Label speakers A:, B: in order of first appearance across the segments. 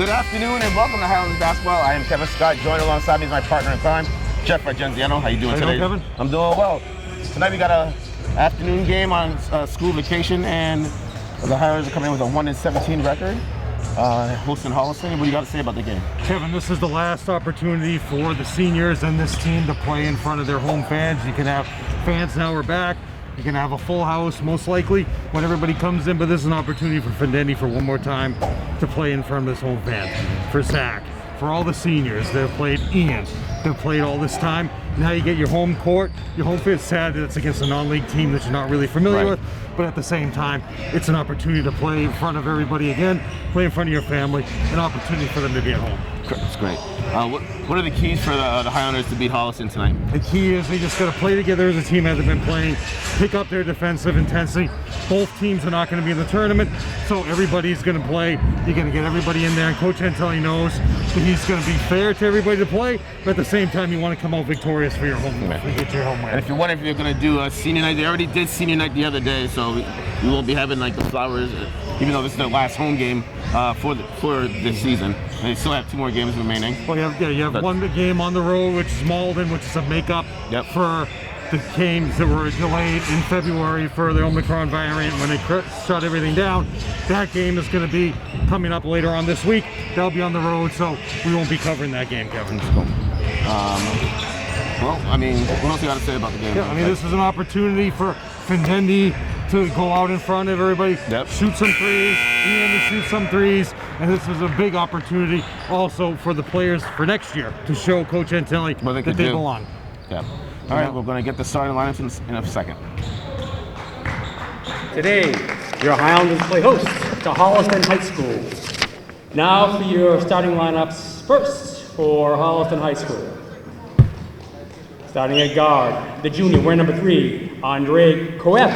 A: Good afternoon and welcome to Highlanders Basketball. I am Kevin Scott. Joined alongside me is my partner in crime, Jeff Argenziano. How you doing today?
B: Kevin?
A: I'm doing well. Tonight we got a afternoon game on school vacation, and the Highlanders are coming in with a 1-17 record. Hosting Holliston. What do you got to say about the game?
B: Kevin, this is the last opportunity for the seniors and this team to play in front of their home fans. You can have fans now are back. You can have a full house, most likely, when everybody comes in, but this is an opportunity for Fidendi for one more time to play in front of his home fans. For Zach, for all the seniors that have played, Ian, that have played all this time. Now you get your home court, your home field. It's sad that it's against a non-league team that you're not really familiar with, but at the same time, it's an opportunity to play in front of everybody again, play in front of your family, an opportunity for them to be at home.
A: That's great. What are the keys for the Highlanders to beat Holliston tonight?
B: The key is they just got to play together as a team as they've been playing, pick up their defensive intensity. Both teams are not going to be in the tournament, so everybody's going to play. You're going to get everybody in there, and Coach Antelli knows that he's going to be fair to everybody to play, but at the same time, you want to come out victorious for your home win. Get your home win.
A: And if you're wondering if you're going to do a senior night, they already did senior night the other day, so we won't be having like the flowers, even though this is their last home game for this season. They still have 2 more games remaining.
B: Well, you have one game on the road, which is Malden, which is a makeup for the games that were delayed in February for the Omicron variant when they shut everything down. That game is going to be coming up later on this week. They'll be on the road, so we won't be covering that game, Kevin.
A: Cool. Well, I mean, what else you got to say about the game?
B: Yeah, I mean, this is an opportunity for Fidendi to go out in front of everybody, shoot some threes, Ian to shoot some threes, and this is a big opportunity also for the players for next year to show Coach Antelli that they belong.
A: Yeah. All right, we're going to get the starting lineups in a second.
C: Today, your Highlanders play host to Holliston High School. Now for your starting lineups first for Holliston High School. Starting at guard, the junior, wearing number 3, Andre Coef.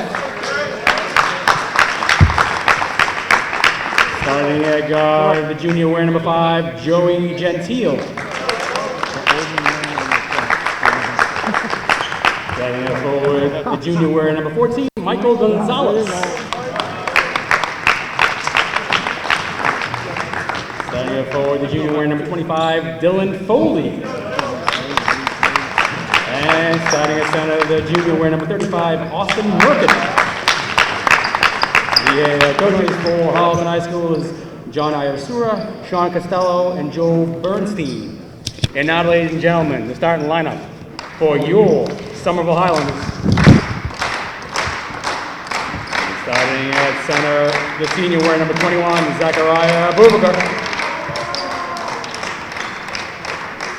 C: Starting at guard, the junior, wearing number 5, Joey Gentile. Starting at forward, the junior, wearing number 14, Michael Gonzalez. Starting at forward, the junior, wearing number 25, Dylan Foley. And starting at center, the junior, wearing number 35, Austin Merkin. The coaches for Holliston High School is John Iosura, Sean Costello, and Joe Bernstein. And now, ladies and gentlemen, the starting lineup for your Somerville Highlanders. Starting at center, the senior, wearing number 21, Zachariah Abubakar.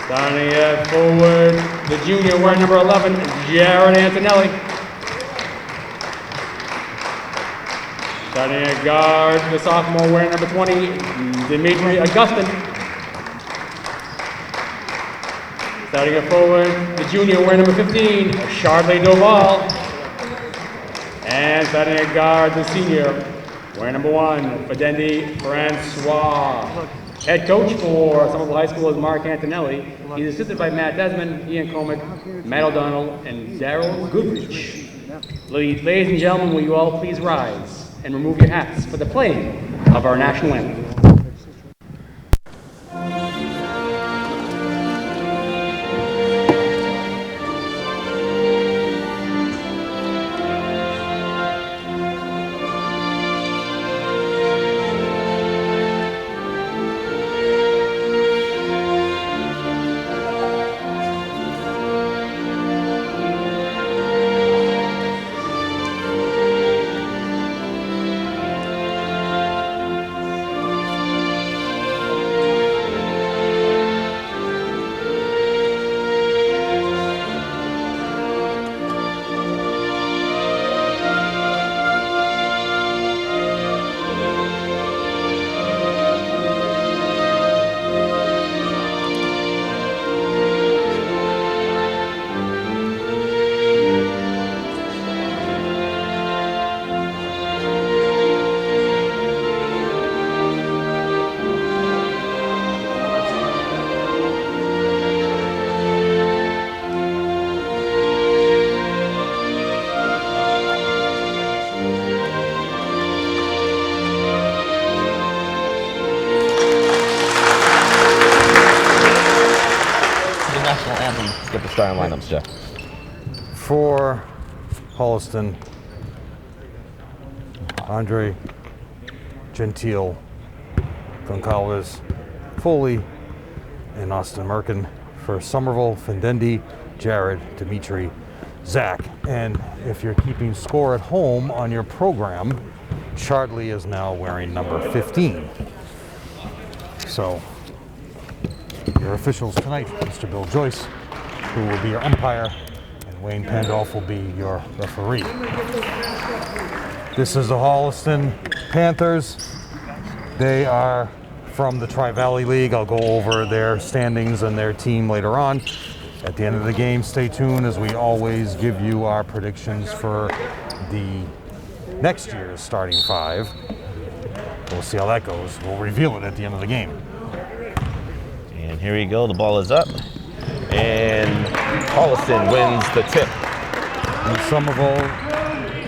C: Starting at forward, the junior, wearing number 11, Jared Antonelli. Starting at guard, the sophomore, wearing number 20, Dimitri Augustin. Starting at forward, the junior, wearing number 15, Chardley Doval. And starting at guard, the senior, wearing number 1, Fidendi Francois. Head coach for Somerville High School is Mark Antonelli. He's assisted by Matt Desmond, Ian Comic, Matt O'Donnell, and Daryl Goodrich. Ladies and gentlemen, will you all please rise and remove your hats for the playing of our national anthem.
D: lineups, Jeff.
B: For Holliston, Andre, Gentile, Goncalves, Foley, and Austin Merkin. For Somerville, Fendendi, Jared, Dimitri, Zach. And if you're keeping score at home on your program, Charlie is now wearing number 15. So, your officials tonight, Mr. Bill Joyce, who will be your umpire, and Wayne Pandolf will be your referee. This is the Holliston Panthers. They are from the Tri-Valley League. I'll go over their standings and their team later on. At the end of the game, stay tuned as we always give you our predictions for the next year's starting five. We'll see how that goes. We'll reveal it at the end of the game.
D: And here we go. The ball is up. And Holliston wins the tip.
B: And Somerville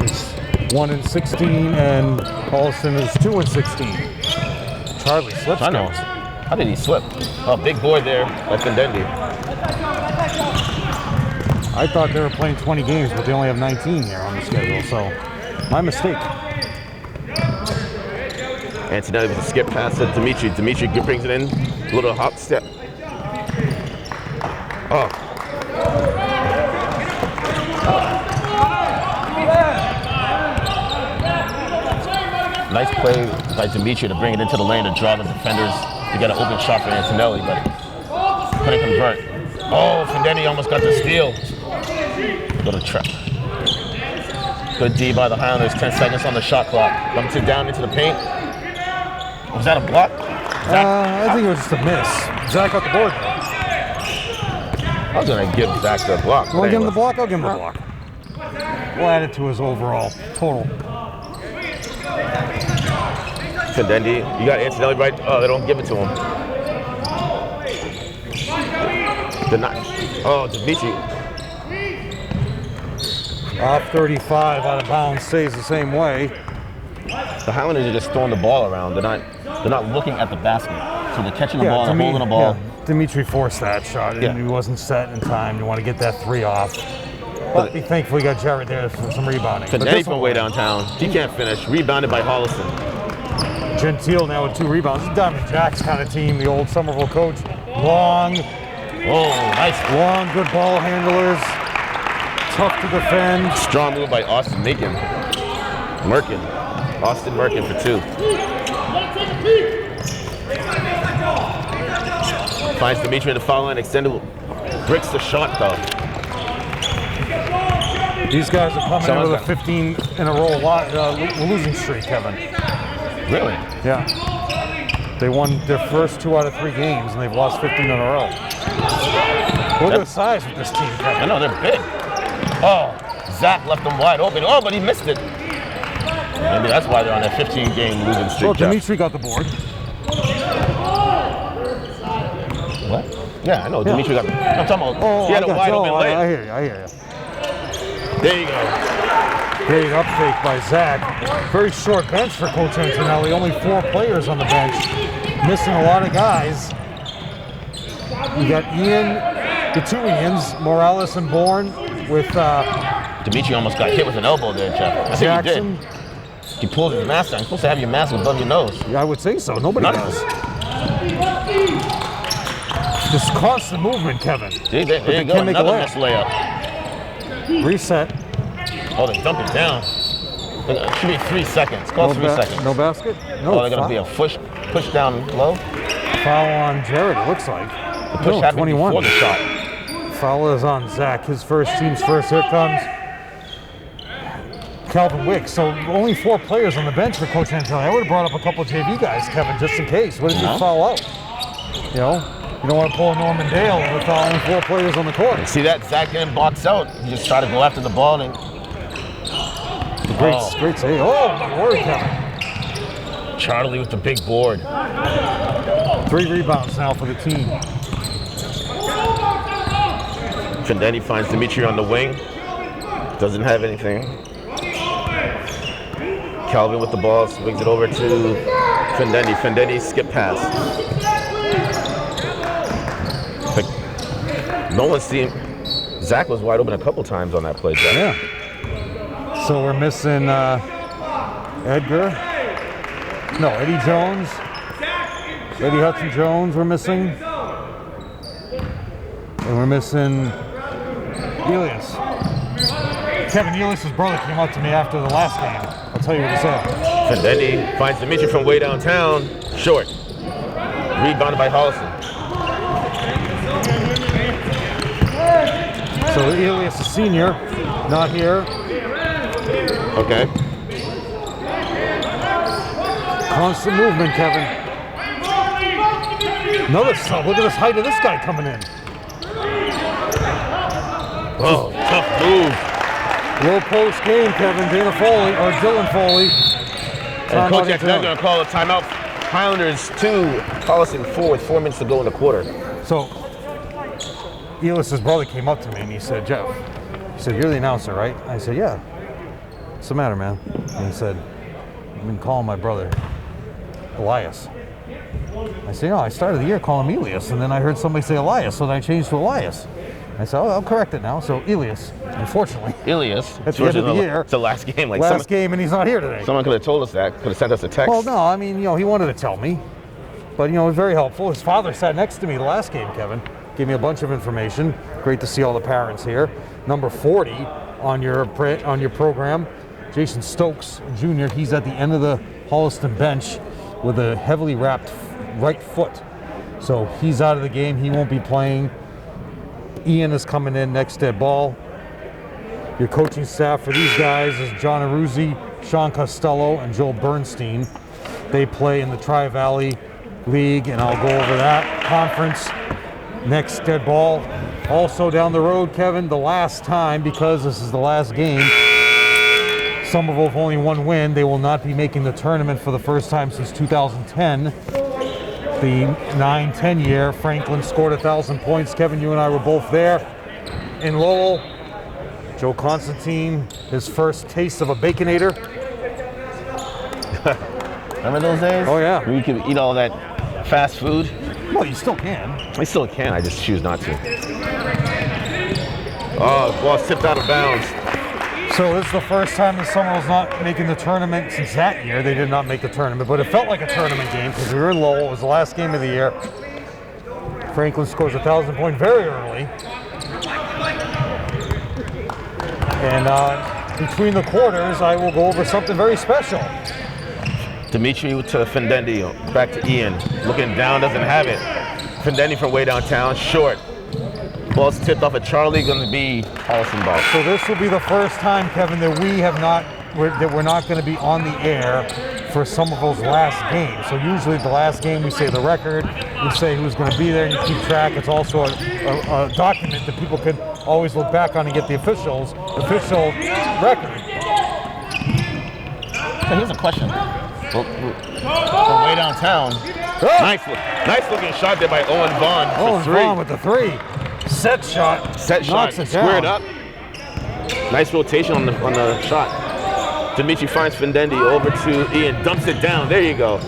B: is 1-16, and Holliston is 2-16. Charlie slips.
D: I know. How did he slip? Oh, big board there by Fendendi.
B: I thought they were playing 20 games, but they only have 19 here on the schedule, so my mistake.
D: Antonelli with a skip pass to Dimitri. Dimitri brings it in. A little hop step. Oh. Nice play by Dimitri to bring it into the lane to draw the defenders to get an open shot for Antonelli, but couldn't convert. Oh, Fendendi almost got the steal. Little trap. Good D by the Highlanders. 10 seconds on the shot clock. Dumped it down into the paint. Was that a block?
B: I think it was just a miss. Zach got the board.
D: I was going to give Zach the block.
B: You want to give him the block? I'll give him the block. We'll add it to his overall total.
D: Fendendi, you got Antonelli right. Oh, they don't give it to him. They're not. Oh, Dimitri.
B: Off 35, out of bounds, stays the same way.
D: The Highlanders are just throwing the ball around. They're not looking at the basket. So they're catching the ball and holding the ball.
B: Yeah. Dimitri forced that shot, and he wasn't set in time. You want to get that three off. But be thankful you got Jared there for some rebounding.
D: Fendendi from way downtown. He can't finish. Rebounded by Holliston.
B: Gentile now with 2 rebounds. This is Diamond Jack's kind of team, the old Somerville coach. Long,
D: nice.
B: Long, good ball handlers. Tough to defend.
D: Strong move by Austin Merkin. Austin Merkin for 2. Finds Dimitri in the foul line, extended, bricks the shot though.
B: These guys are coming in with a 15 in a row losing streak, Kevin.
D: Really?
B: Yeah. They won their first 2 out of 3 games, and they've lost 15 in a row. Look at the size of this team, Kevin.
D: I know, they're big. Oh, Zach left them wide open. Oh, but he missed it. Maybe that's why they're on a 15-game losing streak.
B: Well, Dimitri got the board.
D: What? Yeah, I know. Yeah. Dimitri got the board. I'm talking about, he had a wide open layup.
B: I hear you.
D: There you go.
B: Great up fake by Zach. Very short bench for Coach Antonelli. Only 4 players on the bench. Missing a lot of guys. You got Ian, the 2 Ians, Morales and Bourne with
D: Dimitri almost got hit with an elbow there, Jeff. I think
B: Jackson.
D: he did. He pulled his mask down. You're supposed to have your mask above your nose.
B: Yeah, I would say so. Nobody does. Just constant movement, Kevin.
D: See, there you go. Another missed layup.
B: Reset.
D: Oh, they dump it down. It should be 3 seconds. Call 3 seconds.
B: No basket? No.
D: Oh, they're going to be a push down low?
B: Foul on Jared, it looks like.
D: The push happened
B: 21.
D: before the shot.
B: Foul is on Zach. His team's first. Here comes Calvin Wick. So only 4 players on the bench for Coach Antonelli. I would have brought up a couple of JV guys, Kevin, just in case. What did you foul out? You know? You don't want to pull a Norman Dale with only 4 players on the court.
D: See that? Zach didn't box out. He just tried to go after the ball. And
B: great save. Oh, my word, Kevin.
D: Charlie with the big board.
B: 3 rebounds now for the team.
D: Fendendi finds Dimitri on the wing. Doesn't have anything. Calvin with the ball, swings it over to Fendendi. Fendendi skip pass. But no one's seen Zach was wide open a couple times on that play, Zach.
B: Yeah. So we're missing Edgar. No, Eddie Jones. Eddie Hudson Jones we're missing. And we're missing Elias. Kevin Elias' brother came up to me after the last game. I'll tell you what he said.
D: Fendendi finds Dimitri from way downtown. Short. Rebounded by Holliston.
B: So Elias, a senior, not here.
D: Okay.
B: Constant movement, Kevin. Another sub. Look at this height of this guy coming in.
D: Oh, tough move.
B: Low post game, Kevin. Dylan Foley.
D: And Coach X now going to call a timeout. Highlanders 2, Holliston 4 with 4 minutes to go in the quarter.
B: So, Elias' brother came up to me and he said, Jeff, he said, you're the announcer, right? I said, yeah. What's the matter, man? And he said, I've been calling my brother Elias. I said, no, I started the year calling him Elias, and then I heard somebody say Elias, so then I changed to Elias. I said, oh, I'll correct it now. So Elias, unfortunately.
D: Elias.
B: At the end of the year.
D: It's the last game.
B: Last game, and he's not here today.
D: Someone could have told us that. Could have sent us a text.
B: Well, no, I mean, he wanted to tell me. But, it was very helpful. His father sat next to me the last game, Kevin. Gave me a bunch of information. Great to see all the parents here. Number 40 on your program, Jason Stokes Jr. He's at the end of the Holliston bench with a heavily wrapped right foot. So he's out of the game. He won't be playing. Ian is coming in next dead ball. Your coaching staff for these guys is John Aruzzi, Sean Costello, and Joel Bernstein. They play in the Tri-Valley League, and I'll go over that conference. Next dead ball. Also down the road, Kevin, the last time, because this is the last game, Somerville have only one win. They will not be making the tournament for the first time since 2010. The 9-10 year, Franklin scored 1,000 points. Kevin, you and I were both there in Lowell. Joe Constantine, his first taste of a Baconator.
D: Remember those days?
B: Oh, yeah.
D: Where you could eat all that fast food?
B: Well, you still can.
D: I still can, I just choose not to. Oh, ball tipped out of bounds.
B: So this is the first time that Somerville's not making the tournament since that year. They did not make the tournament, but it felt like a tournament game because we were in Lowell. It was the last game of the year. Franklin scores 1,000 point very early. And between the quarters, I will go over something very special.
D: Dimitri to Fendendi, back to Ian. Looking down, doesn't have it. Fendendi from way downtown, short. Ball's tipped off at Charlie, going to be Holliston ball.
B: So this will be the first time, Kevin, that we're not going to be on the air for Somerville's last game. So usually the last game we say the record, we say who's going to be there, and you keep track. It's also a document that people can always look back on and get the official record.
D: So here's a question. From way downtown.
B: Oh!
D: Nice looking shot there by Owen Vaughn for
B: Owen
D: three.
B: Vaughn with the three. Set shot. Knocks it
D: Squared
B: down.
D: up. Nice rotation on the shot. Dimitri finds Fendendi over to Ian, dumps it down. There you go.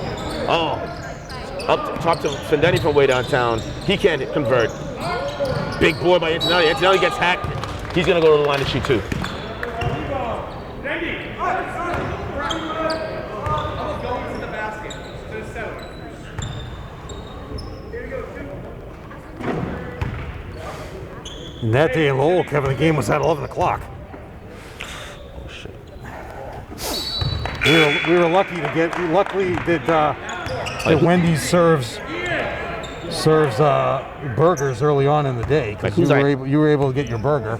D: Oh, up top to Fendendi from way downtown. He can't convert. Big board by Antonelli. Antonelli gets hacked. He's gonna go to the line to shoot two.
B: And that day in Lowell, Kevin, the game was at 11 o'clock.
D: Oh shit.
B: We were lucky that Wendy's serves burgers early on in the day because you were able to get your burger.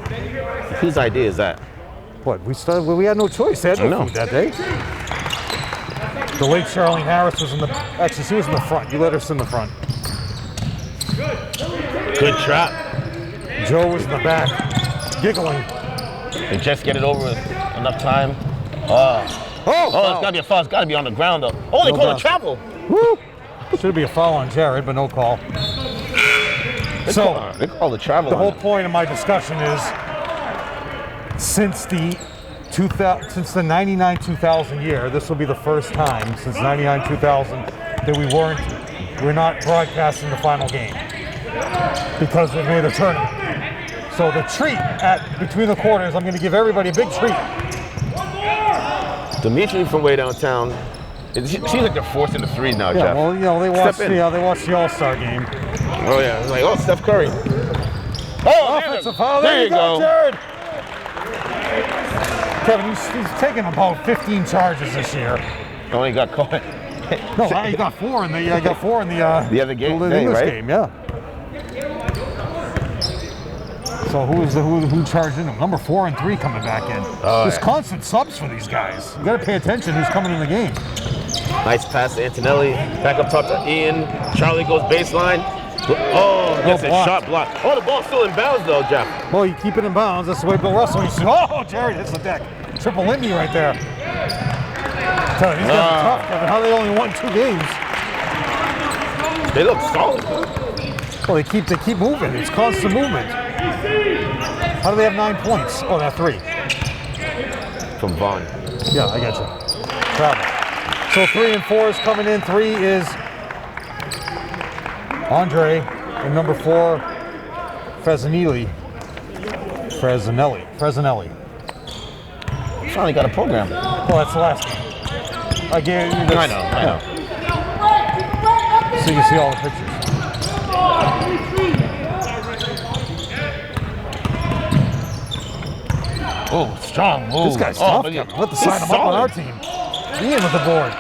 D: Whose idea is that?
B: What we had no choice. They had no food that day. The late Charlene Harris was actually she was in the front. You let her sit in the front.
D: Good trap.
B: Joe was in the back, giggling.
D: They just get it over with enough time. Oh, it's gotta be a foul. It's gotta be on the ground though. Oh, they call it travel.
B: Woo! Should be a foul on Jared, but no call.
D: They call the travel.
B: The whole point of my discussion is since the 99-2000 year, this will be the first time since 99-2000 that we're not broadcasting the final game because we made a tournament. So the treat between the quarters, I'm going to give everybody a big treat.
D: Dimitri from way downtown. It seems like they're forcing the threes now,
B: Yeah,
D: Jeff.
B: well, you know, they watched the All-Star game.
D: Oh, yeah. It's like, oh, Steph Curry. Oh,
B: Offensive foul.
D: There you go.
B: Jared. Kevin, he's taken about 15 charges this year.
D: Oh, he got caught.
B: No, he got four in the
D: the other game,
B: the English
D: right?
B: game, yeah. So who charged in him? Number 4 and 3 coming back in. There's constant subs for these guys. You got to pay attention who's coming in the game.
D: Nice pass to Antonelli. Back up top to Ian. Charlie goes baseline. Oh, gets a shot block. Oh, the ball's still in bounds though, Jeff.
B: Well, you keep it in bounds. That's the way Bill Russell used to. Oh, Jerry hits the deck. Triple Lindy right there. Tell you, these guys are tough, Kevin. How they only won 2 games?
D: They look solid.
B: Well, they keep moving. It's constant movement. How do they have 9 points? Oh, they're 3.
D: From Vaughn.
B: Yeah, I got you. Travel. So 3 and 4 is coming in. 3 is Andre, and number 4, Fresanelli.
D: Finally got a program.
B: Well, that's the last game. I gave you this.
D: I know.
B: So you can see all the pictures.
D: Oh, strong move.
B: This guy's tough. Kevin. We'll have to sign him up on our team. Ian with the board.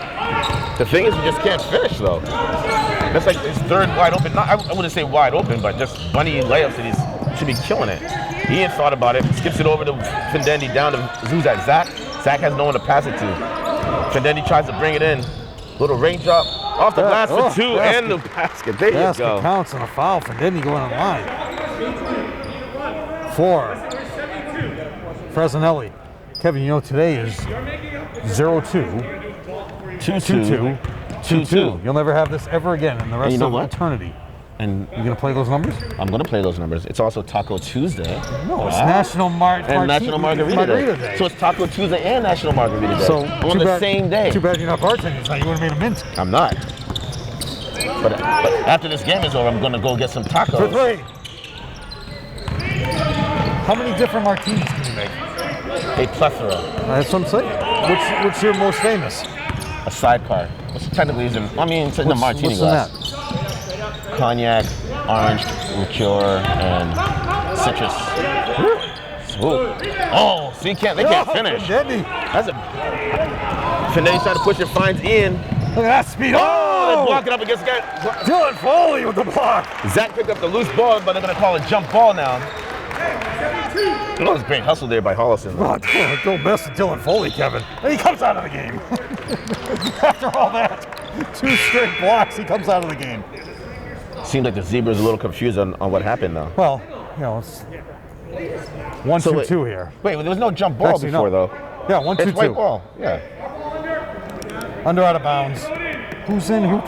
D: The thing is, we just can't finish though. That's like his third wide open. I wouldn't say wide open, but just bunny layups that he should be killing it. Ian thought about it, skips it over to Findendi, down to Zuzak. Zach has no one to pass it to. Findendi tries to bring it in. Little raindrop off the glass for 2 and the basket. There you go.
B: Counts on a foul. Findendi going on line. 4. Fresanelli. Kevin, you know today is 0-2. 2-2. You'll never have this ever again in the rest of eternity.
D: And
B: you gonna play those numbers?
D: I'm gonna play those numbers. It's also Taco Tuesday.
B: No, it's National
D: National Margarita Day. So it's Taco Tuesday and National Margarita Day.
B: So
D: on the same day.
B: Too bad you're not bartending tonight. You would have made a mint.
D: I'm not. But after this game is over, I'm gonna go get some tacos.
B: For 3. How many different martinis can you make?
D: A plethora.
B: That's what I'm saying. What's your most famous?
D: A sidecar. Which technically isn't. I mean, it's in the martini glass.
B: What's in that?
D: Cognac, orange liqueur, and citrus. Ooh. Oh, see, they can't finish. That's a. Finetti's trying to push it, finds Ian.
B: Look at that speed.
D: Oh, they block it up against the guy.
B: Dylan Foley with the block.
D: Zach picked up the loose ball, but they're going to call it jump ball now. That was a great hustle there by Holliston.
B: Oh, don't mess with Dylan Foley, Kevin. And he comes out of the game. After all that, 2 straight blocks, he comes out of the game.
D: Seems like the Zebra's a little confused on what happened, though.
B: Well, you know, it's 1-2-2 here.
D: Wait, there was no jump ball
B: Actually,
D: before,
B: no.
D: though.
B: Yeah, 1-2-2.
D: It's white ball, yeah.
B: Under out of bounds. Who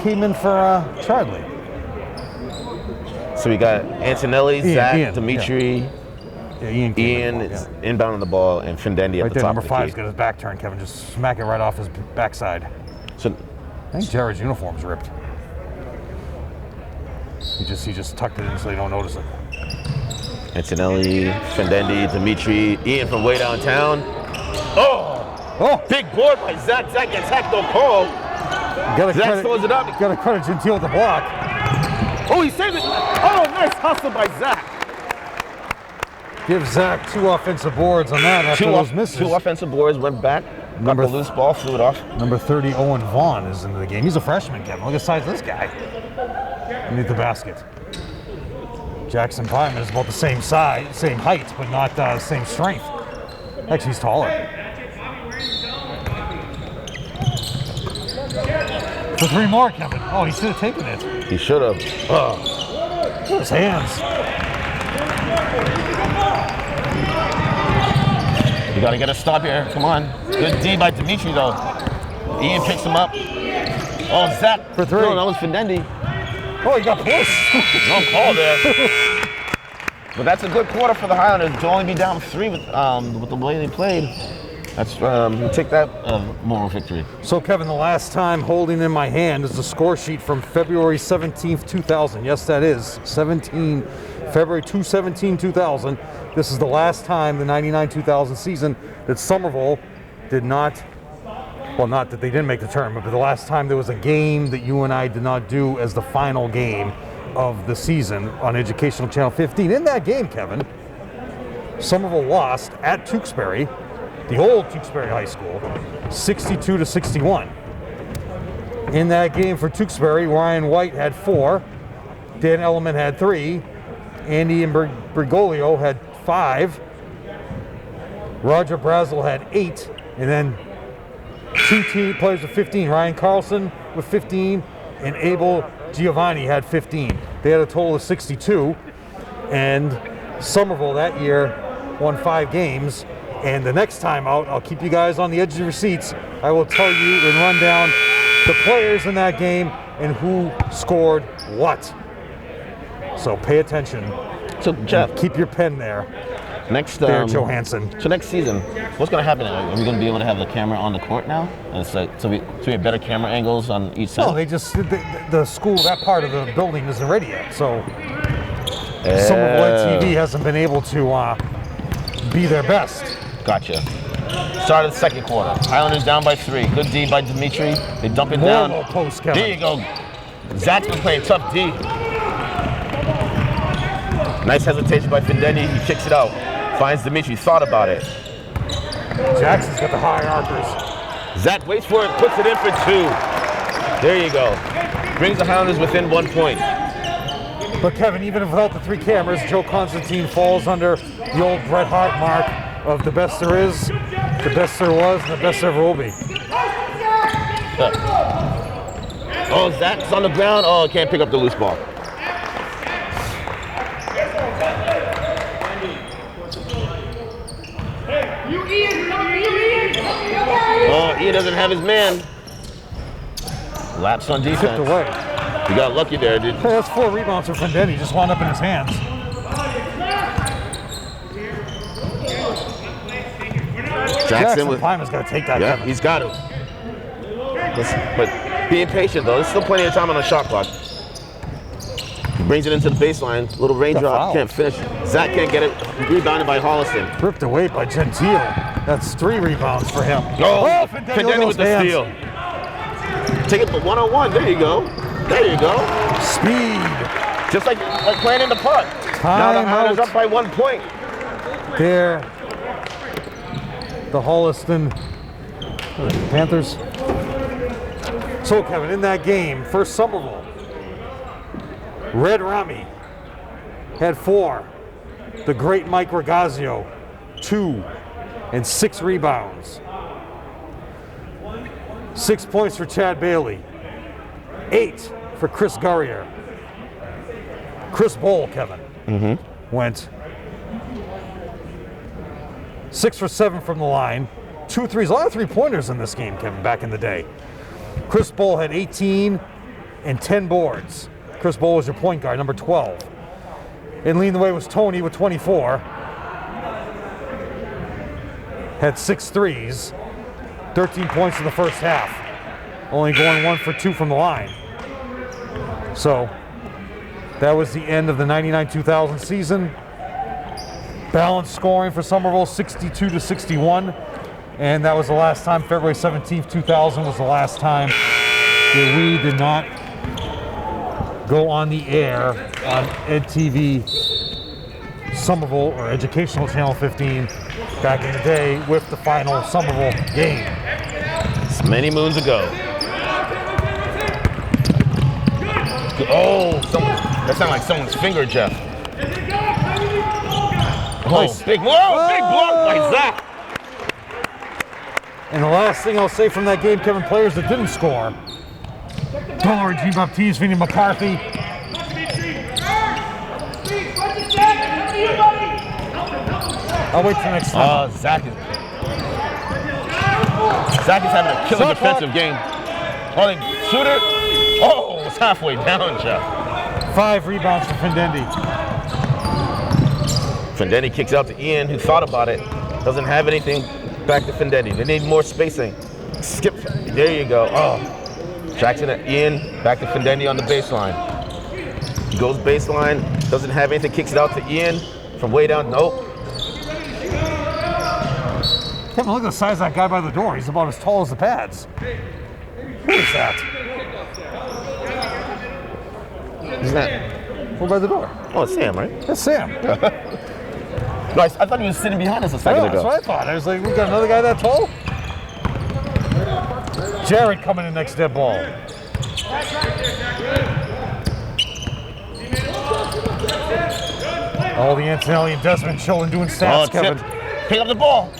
B: came in for Charlie?
D: So we got Antonelli, Zach, Dimitri.
B: Yeah. Ian
D: is inbound on the ball, and Findendi at the top
B: number
D: of the
B: 5's
D: key.
B: got his back turn, Kevin. Just smack it right off his backside.
D: So
B: I think Jared's uniform's ripped. He just tucked it in so you don't notice it.
D: Antonelli, Findendi, Dimitri, Ian from way downtown. Oh! Big board by Zach. Zach gets hacked, no call. Zach throws it up.
B: Got to credit Gentile with the block.
D: Oh, he saved it. Oh, nice hustle by Zach.
B: Give Zach 2 offensive boards on that after those misses.
D: 2 offensive boards, went back, got the loose ball, threw it off.
B: Number 30, Owen Vaughn, is into the game. He's a freshman, Kevin. Look at the size of this guy. Beneath the basket. Jackson Pyman is about the same size, same height, but not the same strength. Actually, he's taller. For 3 more, Kevin. Oh, he should have taken it.
D: He should have.
B: His hands.
D: You got to get a stop here. Come on. Good D by Dimitri, though. Ian picks him up. Oh, Zach.
B: For 3.
D: No, that was Findendi.
B: Oh, he got pushed.
D: No call there. But that's a good quarter for the Highlanders to only be down 3 with the way they played. That's take that moral victory.
B: So, Kevin, the last time holding in my hand is the score sheet from February 17th, 2000. Yes, that is February 2/17/2000. This is the last time, the 99-2000 season, that Somerville did not, well, not that they didn't make the tournament, but the last time there was a game that you and I did not do as the final game of the season on Educational Channel 15. In that game, Kevin, Somerville lost at Tewksbury, the old Tewksbury High School, 62-61. In that game for Tewksbury, Ryan White had 4, Dan Elliman had 3, Andy and Bergoglio had 5, Roger Brazel had 8, and then 2 team players with 15, Ryan Carlson with 15, and Abel Giovanni had 15. They had a total of 62, and Somerville that year won 5 games. And the next time out, I'll keep you guys on the edge of your seats. I will tell you and run down the players in that game and who scored what. So pay attention.
D: So Jeff,
B: keep your pen there.
D: Next,
B: there, Johansson.
D: So next season, what's going to happen? Are we going to be able to have the camera on the court now? And it's like, so we have better camera angles on each side?
B: No, they just, the school, that part of the building isn't ready yet. So Somerville TV hasn't been able to be their best.
D: Gotcha. Start of the second quarter. Highlanders down by 3. Good D by Dimitri. They dump it down.
B: Low post, Kevin.
D: There you go. Zach's been playing tough D. Nice hesitation by Findetti. He kicks it out. Finds Dimitri. Thought about it.
B: Jackson's got the high arcers.
D: Zach waits for it. Puts it in for 2. There you go. Brings the Highlanders within 1 point.
B: But Kevin, even without the 3 cameras, Joe Constantine falls under the old Bret Hart mark of the best there is, the best there was, and the best there ever will be.
D: Oh, Zach's on the ground. Oh, can't pick up the loose ball. Oh, Ian doesn't have his man. Laps on defense.
B: Tipped away.
D: You got lucky there, dude.
B: Hey, that's 4 rebounds for Findetti. Just wound up in his hands. Jackson Pima's got to take that.
D: Yeah,
B: Kevin.
D: he's got to. But being patient, though. There's still plenty of time on the shot clock. He brings it into the baseline. Little raindrop. Can't finish. Zach can't get it. Rebounded by Holliston.
B: Ripped away by Gentile. That's 3 rebounds for him.
D: Oh, Findetti with the steal. Take it for 101. There you go. There you go.
B: Speed.
D: Just like playing in the park. Now the Highlanders up by 1 point.
B: There. The Holliston Panthers. So, Kevin, in that game, first Somerville, Red Rami had 4. The great Mike Regazio, 2 and 6 rebounds. 6 points for Chad Bailey. 8 for Chris Gurrier. Chris Bowl, Kevin, went 6 for 7 from the line. 2 threes. A lot of 3-pointers in this game, Kevin, back in the day. Chris Bowl had 18 and 10 boards. Chris Bowl was your point guard, number 12. And leading the way was Tony with 24. Had 6 threes. 13 points in the first half. Only going 1 for 2 from the line. So, that was the end of the 99-2000 season. Balanced scoring for Somerville, 62-61. And that was the last time, February 17th, 2000 was the last time that we did not go on the air on EdTV Somerville or Educational Channel 15 back in the day with the final Somerville game.
D: It's many moons ago. Oh, that sounded like someone's finger, Jeff. Oh, nice. Big block by Zach.
B: And the last thing I'll say from that game, Kevin, players that didn't score. Dollar, G. Baptiste, Vinny McCarthy. I'll wait till next time.
D: Zach is having a killer defensive game. Oh, they shooter. Oh, it's halfway down, Jeff.
B: 5 rebounds for Findetti.
D: Findetti kicks out to Ian, who thought about it. Doesn't have anything. Back to Findetti. They need more spacing. Skip. There you go. Oh. Jackson and Ian. Back to Findetti on the baseline. Goes baseline. Doesn't have anything. Kicks it out to Ian from way down. Nope.
B: Kevin, look at the size of that guy by the door. He's about as tall as the pads. What is that?
D: Isn't that?
B: Who by the door?
D: Oh, it's Sam, right?
B: That's Sam.
D: No, I thought he was sitting behind us a second
B: That's
D: ago.
B: what I thought. I was like, we got another guy that tall? Jared coming in next dead ball. Oh, the Antonelli and Desmond chilling doing stats, Kevin.
D: Pick up the ball.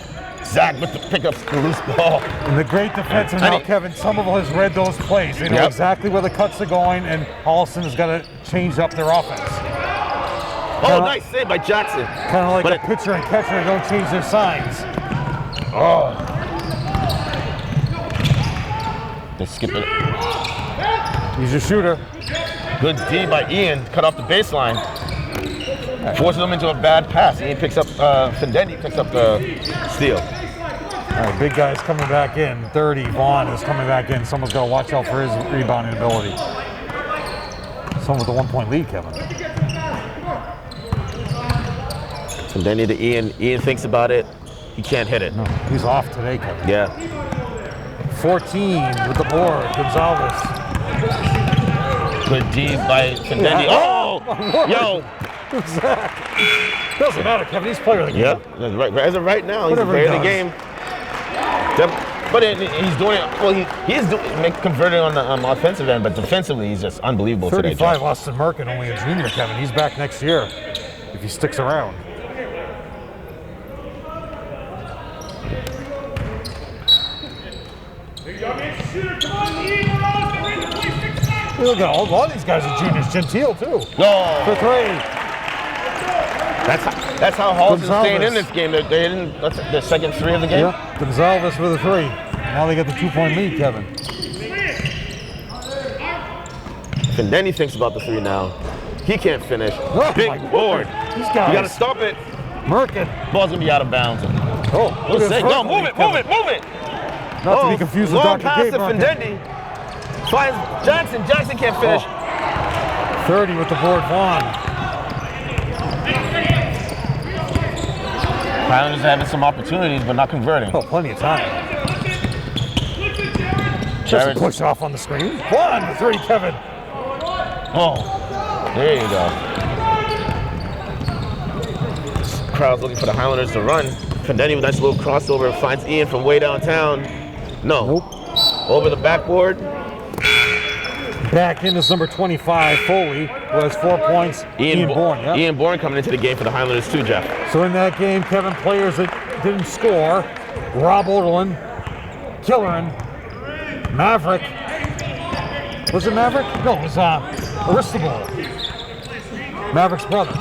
D: Zach with the pick up the loose ball.
B: And the great defense, and now Kevin Somerville has read those plays. They know exactly where the cuts are going, and Holliston has got to change up their offense.
D: Nice save by Jackson.
B: Kind of like a pitcher and catcher don't change their signs.
D: Oh. They skip it.
B: He's your shooter.
D: Good D by Ian. Cut off the baseline. Forces him into a bad pass. Ian picks up, Fendendi picks up the steal.
B: All right, big guy's coming back in. 30, Vaughn is coming back in. Someone's got to watch out for his rebounding ability. Someone with a 1-point lead, Kevin.
D: Fendendi to Ian. Ian thinks about it. He can't hit it.
B: No, he's off today, Kevin.
D: Yeah.
B: 14 with the board. Gonzalez.
D: Good D by Fendendi.
B: Yeah.
D: Oh! Yo!
B: Zach. Doesn't matter, Kevin. He's player of the game.
D: Yep. Right. As of right now, he's the player of the game. But he's doing it. Well, he is converting on the offensive end, but defensively, he's just unbelievable
B: 35,
D: today.
B: Austin Merkin, only a junior, Kevin. He's back next year if he sticks around. Look at all of these guys are juniors. Gentile, too.
D: No.
B: For 3.
D: That's how Holliston's staying in this game. They're in the second 3 of the game.
B: Yep. Gonzalez with a 3. Now they got the 2-point lead, Kevin.
D: And then he thinks about the 3 now. He can't finish.
B: Oh,
D: Big board.
B: These guys.
D: You got to stop it.
B: Merkin.
D: Ball's going to be out of bounds.
B: Oh,
D: Let's say, go, move it.
B: Not to be confused with
D: long
B: Dr.
D: pass
B: Gabe
D: to Fendendi. Finds Jackson. Jackson can't finish.
B: 30 with the board, Vaughn.
D: Highlanders having some opportunities, but not converting.
B: Oh, plenty of time. Just a push off on the screen. Vaughn, the 3, Kevin.
D: Oh, there you go. Crowd's looking for the Highlanders to run. Fendendi with a nice little crossover finds Ian from way downtown. No.
B: Nope.
D: Over the backboard.
B: Back in is number 25, Foley, who has 4 points. Ian Bourne. Yep.
D: Ian Bourne coming into the game for the Highlanders too, Jeff.
B: So in that game, Kevin, players that didn't score, Rob Oderlin, Killeran, Maverick. Was it Maverick? No, it was Aristobal. Maverick's brother.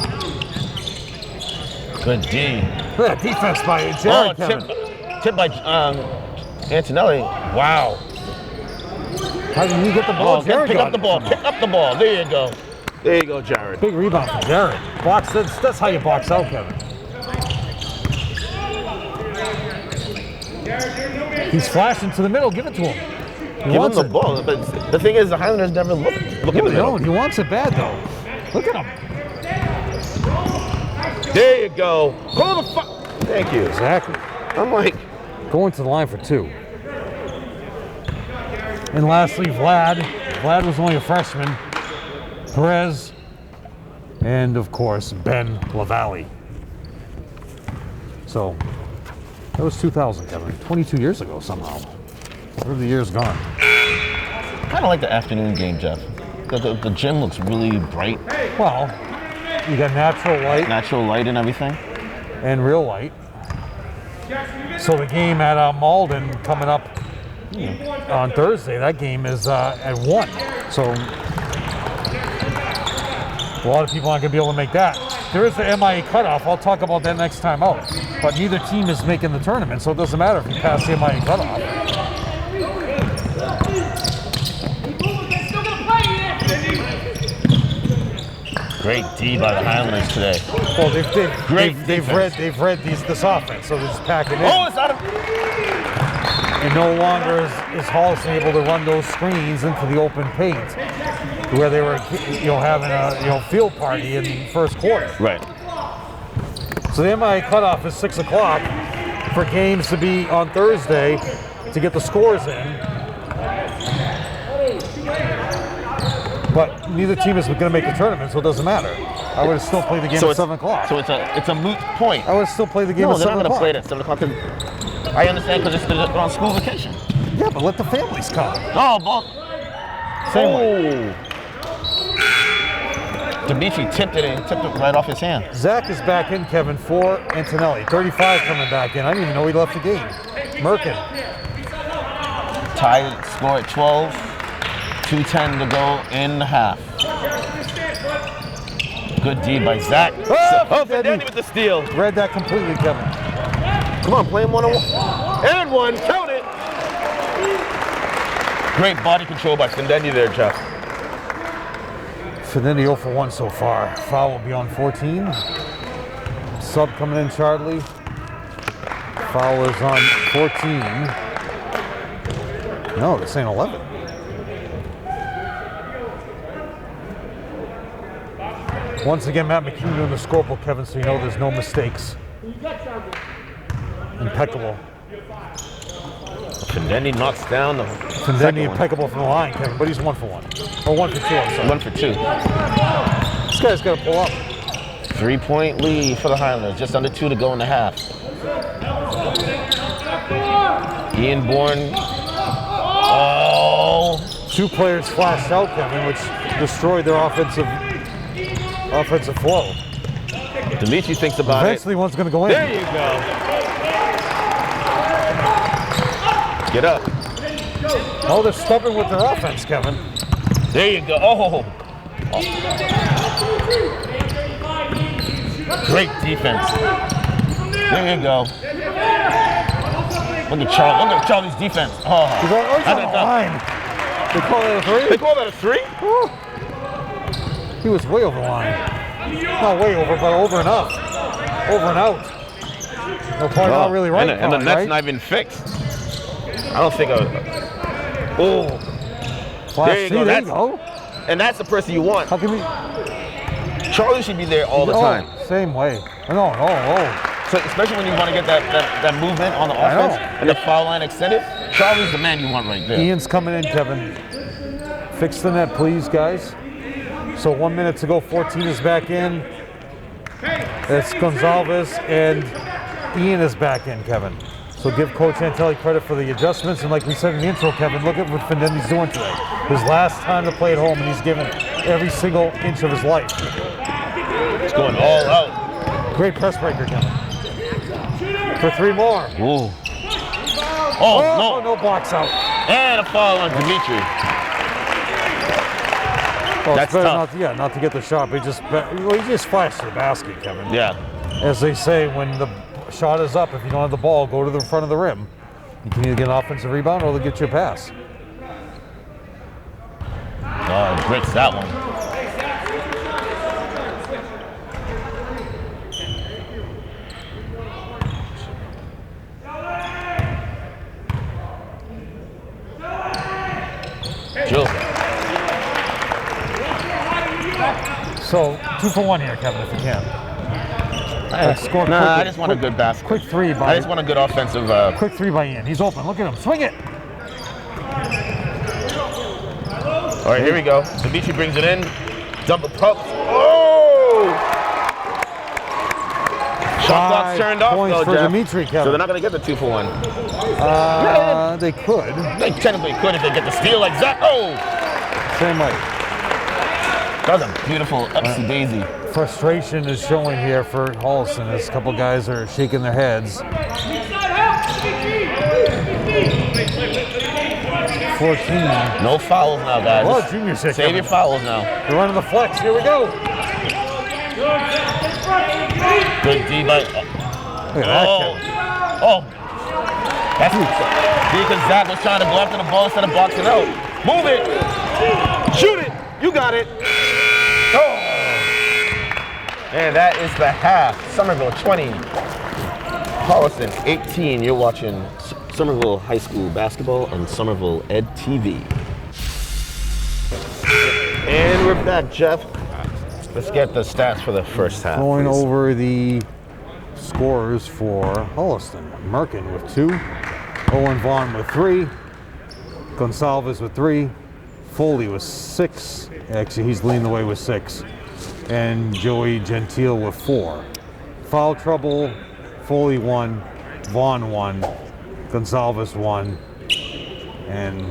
D: Good D.
B: Look at that defense by Jared, Kevin.
D: Tip by Antonelli. Wow.
B: How did he get the ball?
D: Pick up the ball. Pick up the ball. There you go. There you go, Jared.
B: Big rebound from Jared. Box. That's how you box out, Kevin. He's flashing to the middle. Give it to him.
D: Give him the ball. But the thing is, the Highlanders never look in the middle.
B: He wants it bad, though. Look at him.
D: There you go. Go to the Thank you.
B: Exactly.
D: I'm like...
B: Going to the line for 2. And lastly, Vlad. Vlad was only a freshman. Perez. And, of course, Ben LaValle. So, that was 2000, Kevin. 22 years ago, somehow. Where have the years gone?
D: Kind of like the afternoon game, Jeff. The gym looks really bright.
B: Well, you got natural light.
D: Natural light and everything.
B: And real light. So the game at Malden coming up on Thursday, that game is at 1. So a lot of people aren't going to be able to make that. There is the MIA cutoff. I'll talk about that next time out. But neither team is making the tournament, so it doesn't matter if you pass the MIA cutoff.
D: Great D by the Highlanders today.
B: Well, they've read this offense, so they're just packing in.
D: Oh, it's out of...
B: And no longer is Holliston able to run those screens into the open paint, where they were, having a field party in the first quarter.
D: Right.
B: So the MIA cutoff is 6 o'clock. for games to be on Thursday to get the scores in. But neither team is going to make the tournament, so it doesn't matter. I would have still played the game at 7 o'clock.
D: So it's a moot point.
B: I would have still played the game at 7 o'clock.
D: No, they're not going to play it at 7 o'clock. I understand because they're on school vacation.
B: Yeah, but let the families come.
D: Oh, ball.
B: Same way.
D: Dimitri tipped it right off his hand.
B: Zach is back in, Kevin, for Antonelli. 35 coming back in. I didn't even know he left the game. Merkin.
D: Tied score at 12. 2:10 to go in the half. Good D by Zach. Oh, Fideni with the steal.
B: Read that completely, Kevin.
D: Come on, play him one-on-one. And one, count it. Great body control by Fideni there, Jeff.
B: Fideni 0 for 1 so far. Foul will be on 14. Sub coming in, Charlie. Foul is on 14. No, this ain't 11. Once again, Matt McKean doing the scorebook, Kevin, so you know there's no mistakes. Impeccable.
D: Fideni knocks down the
B: Fideni impeccable from the line, Kevin, but he's 1 for 1. Or 1 for 2, I'm sorry.
D: 1 for 2.
B: This guy's got to pull up.
D: 3-point lead for the Highlanders, just under 2 to go in the half. Ian Bourne. Oh.
B: 2 players flashed out, Kevin, which destroyed their offensive flow.
D: Dimitri thinks about
B: Eventually one's going to go in.
D: There you go. Get up.
B: Oh, they're stubborn with their offense, Kevin.
D: There you go. Oh. Great defense. There you go. Look at Charlie's defense. Oh,
B: he's on the line. They call that a 3?
D: They call that a 3?
B: Woo. He was way over the line. Not way over, but over enough. Over and out. No, probably not really right.
D: And the net's not even fixed. I don't think oh. There you go. There you go. And that's the person you want.
B: How can we?
D: Charlie should be there all the time.
B: Same way. No.
D: So especially when you want to get that movement on the offense and the foul line extended, Charlie's the man you want right there.
B: Ian's coming in, Kevin. Fix the net, please, guys. So 1 minute to go. 14 is back in. It's Gonzalez and Ian is back in, Kevin. So give Coach Antelli credit for the adjustments. And like we said in the intro, Kevin, look at what Fideni's doing today. His last time to play at home, and he's given every single inch of his life.
D: It's going all out.
B: Great press breaker, Kevin. For 3 more.
D: Ooh. Oh,
B: no box out.
D: And a foul on Dimitri.
B: Well,
D: that's tough.
B: Not to get the shot, but he just flashed to the basket, Kevin.
D: Yeah.
B: As they say, when the shot is up, if you don't have the ball, go to the front of the rim. You can either get an offensive rebound or they'll get you a pass.
D: Oh, he breaks that one. Jill.
B: So 2 for 1 here, Kevin, if you can.
D: I just want a good basket.
B: Quick 3 by.
D: I just want a good offensive.
B: Quick 3 by Ian. He's open. Look at him. Swing it.
D: All right, here we go. Dimitri brings it in. Double pump. Oh! Shot clock's turned off
B: points
D: though,
B: for
D: Jeff.
B: Dimitri, Kevin.
D: So they're not going to get the 2 for 1.
B: They could.
D: They technically could if they get the steal like Zach. Oh!
B: Same way.
D: That was a beautiful upsy daisy.
B: Frustration is showing here for Holliston as a couple guys are shaking their heads. 14.
D: No fouls now, guys.
B: Well, junior shit.
D: Save your fouls now.
B: They're running the flex. Here we go.
D: Good D by.
B: Look at that,
D: Oh. That's because Zach was trying to go after the ball instead of boxing out. Move it. Shoot it. You got it. Oh. And that is the half. Somerville 20. Holliston 18. You're watching Somerville High School basketball on Somerville Ed TV. And we're back, Jeff. Let's get the stats for the first half.
B: Going over the scores for Holliston. Merkin with 2, Owen Vaughn with 3, Gonsalves with 3, Foley with 6. Actually, he's leading the way with 6. And Joey Gentile with 4. Foul trouble, Foley 1, Vaughn 1, Gonsalves 1, and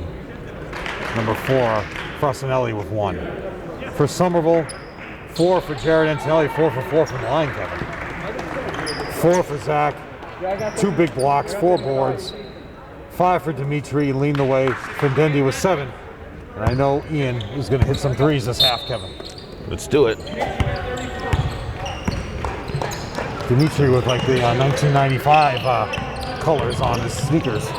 B: number 4, Frossinelli with 1. For Somerville, 4 for Jared Antonelli, 4 for 4 from the line, Kevin. 4 for Zach, 2 big blocks, 4 boards, 5 for Dimitri, leading the way. Findendi with 7. And I know Ian is going to hit some threes this half, Kevin.
D: Let's do it.
B: Dimitri with like the 1995 colors on his sneakers.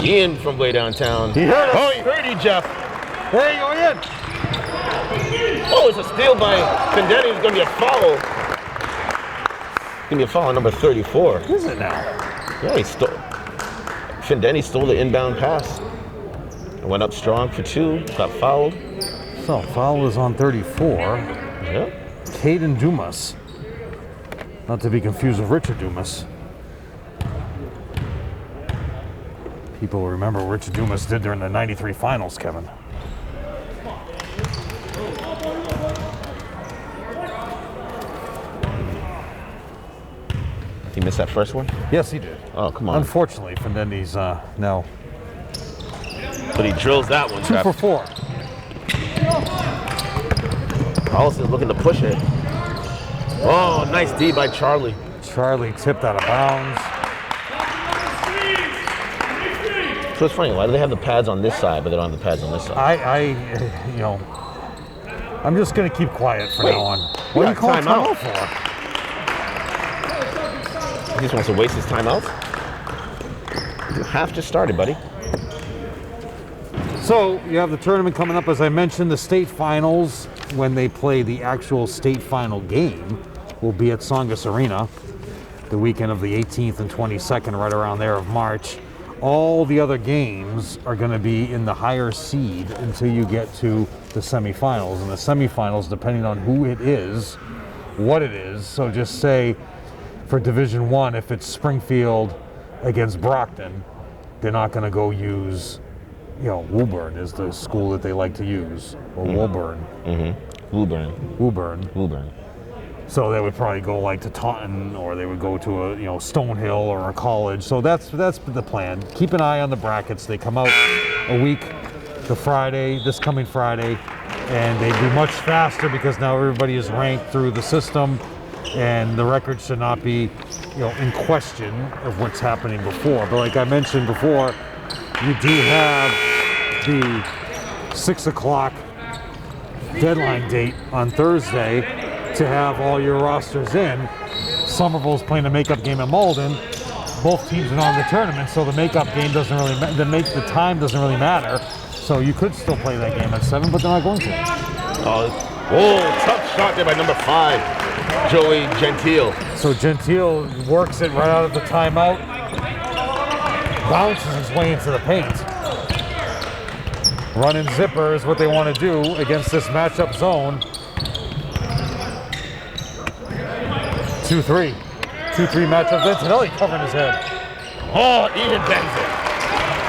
D: Ian from way downtown.
B: He heard us.
D: Oh, he heard you, Jeff.
B: There you go, Ian.
D: Oh, it's a steal by Findetti. It's going to be a foul. It's going to be a foul on number 34.
B: Is it now?
D: Yeah, Findetti stole the inbound pass. Went up strong for 2, got fouled.
B: So, foul was on 34.
D: Yep.
B: Caden Dumas. Not to be confused with Richard Dumas. People will remember what Richard Dumas did during the 93 finals, Kevin.
D: He missed that first one?
B: Yes, he did.
D: Oh, come on.
B: Unfortunately, Findendi's now
D: But he drills that one,
B: 2
D: Jeff.
B: for 4.
D: Holliston's looking to push it. Oh, nice D by Charlie.
B: Charlie tipped out of bounds.
D: So it's funny, why do they have the pads on this side, but they don't have the pads on this side?
B: I'm just going to keep quiet from now on. What are you calling timeout for?
D: He just wants to waste his timeout? Half just started, buddy.
B: So you have the tournament coming up, as I mentioned. The state finals, when they play the actual state final game, will be at Songus Arena the weekend of the 18th and 22nd, right around there of March. All the other games are going to be in the higher seed until you get to the semifinals. And the semifinals, depending on who it is, what it is. So just say for Division I, if it's Springfield against Brockton, they're not going to go use, Woburn is the school that they like to use, or Woburn. Woburn. So they would probably go like to Taunton, or they would go to a Stonehill or a college. So that's the plan. Keep an eye on the brackets. They come out a week, this coming Friday, and they be much faster because now everybody is ranked through the system, and the record should not be in question of what's happening before. But like I mentioned before, you do have the 6 o'clock deadline date on Thursday to have all your rosters in. Somerville's playing a makeup game at Malden. Both teams are not in the tournament, so the makeup game doesn't really the time doesn't really matter. So you could still play that game at 7, but they're not going to.
D: Tough shot there by number 5, Joey Gentile.
B: So Gentile works it right out of the timeout, bounces his way into the paint. Running zipper is what they want to do against this matchup zone. 2-3. 2-3 matchup. Antonelli covering his head.
D: Oh, even bends it.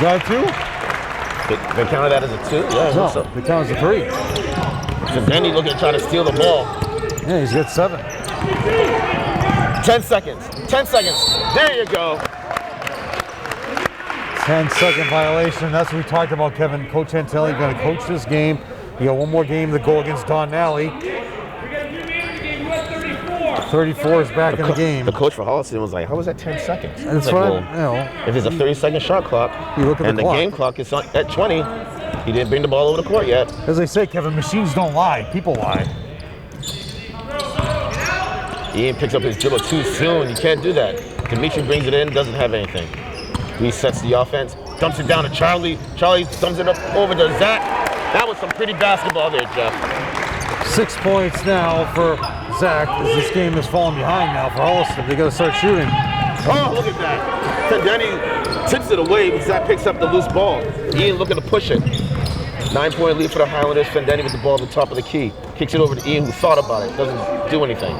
B: Got a 2?
D: They counted that as a 2? Yeah,
B: No,
D: so.
B: they count as a 3.
D: So then he's looking to try to steal the ball.
B: Yeah, he's got 7.
D: 10 seconds. 10 seconds. There you go.
B: 10-second violation. That's what we talked about, Kevin. Coach Antonelli going to coach this game. You got one more game to go against Don Nally. 34 is back in the game.
D: The coach for Holliston was like, how was that 10 seconds?
B: That's
D: like,
B: what
D: if there's a 30-second shot clock
B: you look at
D: and the
B: clock.
D: game clock is at 20, he didn't bring the ball over the court yet.
B: As they say, Kevin, machines don't lie. People lie.
D: Ian picks up his dribble too soon. You can't do that. Dimitri brings it in, doesn't have anything. Resets the offense, dumps it down to Charlie. Charlie dumps it up over to Zach. That was some pretty basketball there, Jeff.
B: 6 points now for Zach, as this game is falling behind now for Holliston. They got to start shooting.
D: Oh, look at that. Danny tips it away, but Zach picks up the loose ball. Ian looking to push it. 9-point lead for the Highlanders. Fendeni with the ball at the top of the key. Kicks it over to Ian, who thought about it. Doesn't do anything.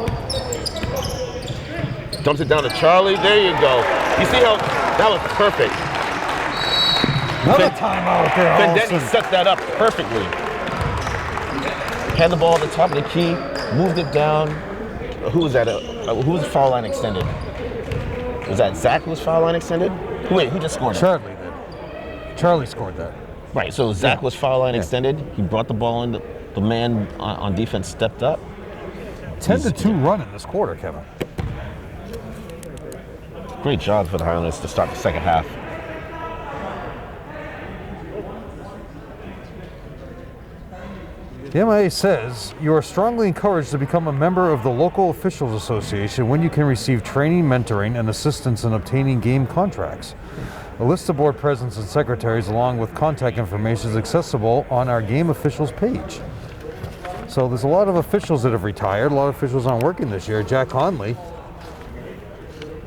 D: Dumps it down to Charlie. There you go. You see how that was perfect.
B: Another timeout there,
D: Fendetti
B: Holliston.
D: set that up perfectly. Had the ball at the top of the key, moved it down. Who was that? Who was foul line extended? Was that Zach who was foul line extended? Wait, who just scored it?
B: Charlie did. Charlie scored that.
D: Right, so Zach was foul line extended. He brought the ball in. The man on defense stepped up.
B: 10-2 run in this quarter, Kevin.
D: Great job for the Highlanders to start the second half.
B: The MIA says you are strongly encouraged to become a member of the local officials association when you can receive training, mentoring, and assistance in obtaining game contracts. A list of board presidents and secretaries along with contact information is accessible on our game officials page. So there's a lot of officials that have retired. A lot of officials aren't working this year. Jack Conley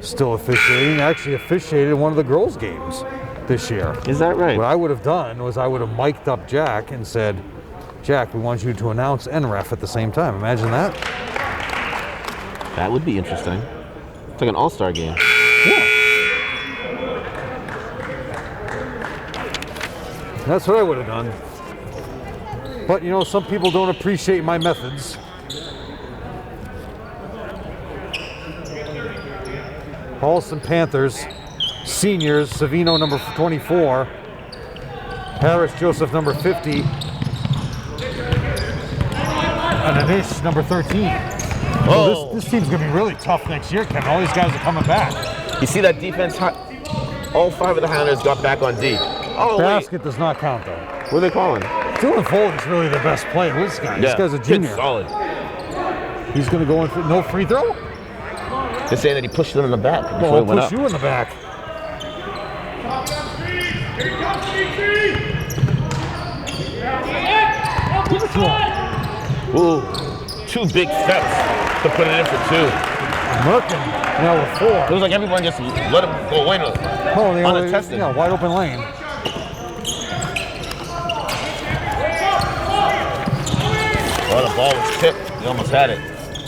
B: still officiating, actually officiated one of the girls' games this year.
D: Is that right?
B: What I would have done was I would have mic'd up Jack and said, Jack, we want you to announce and ref at the same time. Imagine that.
D: That would be interesting. It's like an all-star game.
B: Yeah. That's what I would have done. But, you know, some people don't appreciate my methods. Holliston Panthers, seniors, Savino number 24, Harris Joseph number 50, and Anish number 13. So this team's going to be really tough next year, Kevin. All these guys are coming back.
D: You see that defense? All 5 of the Highlanders got back on D. Oh,
B: Basket does not count, though.
D: What are they calling?
B: Dylan Foley's really the best player. This guy. This guy's a junior.
D: Solid.
B: He's going to go in for no free throw?
D: They're saying that he pushed it in the back before
B: Well,
D: he
B: I'll
D: went
B: push
D: up.
B: you in the back. Give it to him.
D: Ooh, 2 big steps to put it in for 2.
B: Merkin, now with 4.
D: It was like everyone just let him go away unattested.
B: Yeah, wide open lane.
D: Oh, the ball was tipped. He almost had it.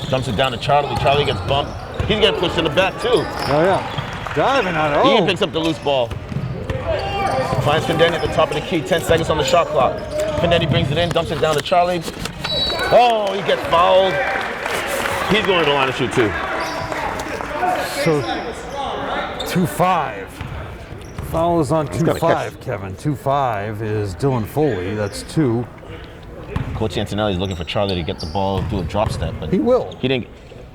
D: Dumps it down to Charlie. Charlie gets bumped. He's getting pushed in the back, too.
B: Oh, yeah. Diving on it.
D: He
B: Oh.
D: picks up the loose ball. Finds Fendetti at the top of the key. 10 seconds on the shot clock. Fendetti brings it in, dumps it down to Charlie. Oh, he gets fouled. He's going to the line to shoot, too.
B: So, 2-5. Foul is on 2-5, Kevin. 2-5 is Dylan Foley. That's 2.
D: Coach Antonelli's looking for Charlie to get the ball, do a drop step, but
B: He will.
D: He didn't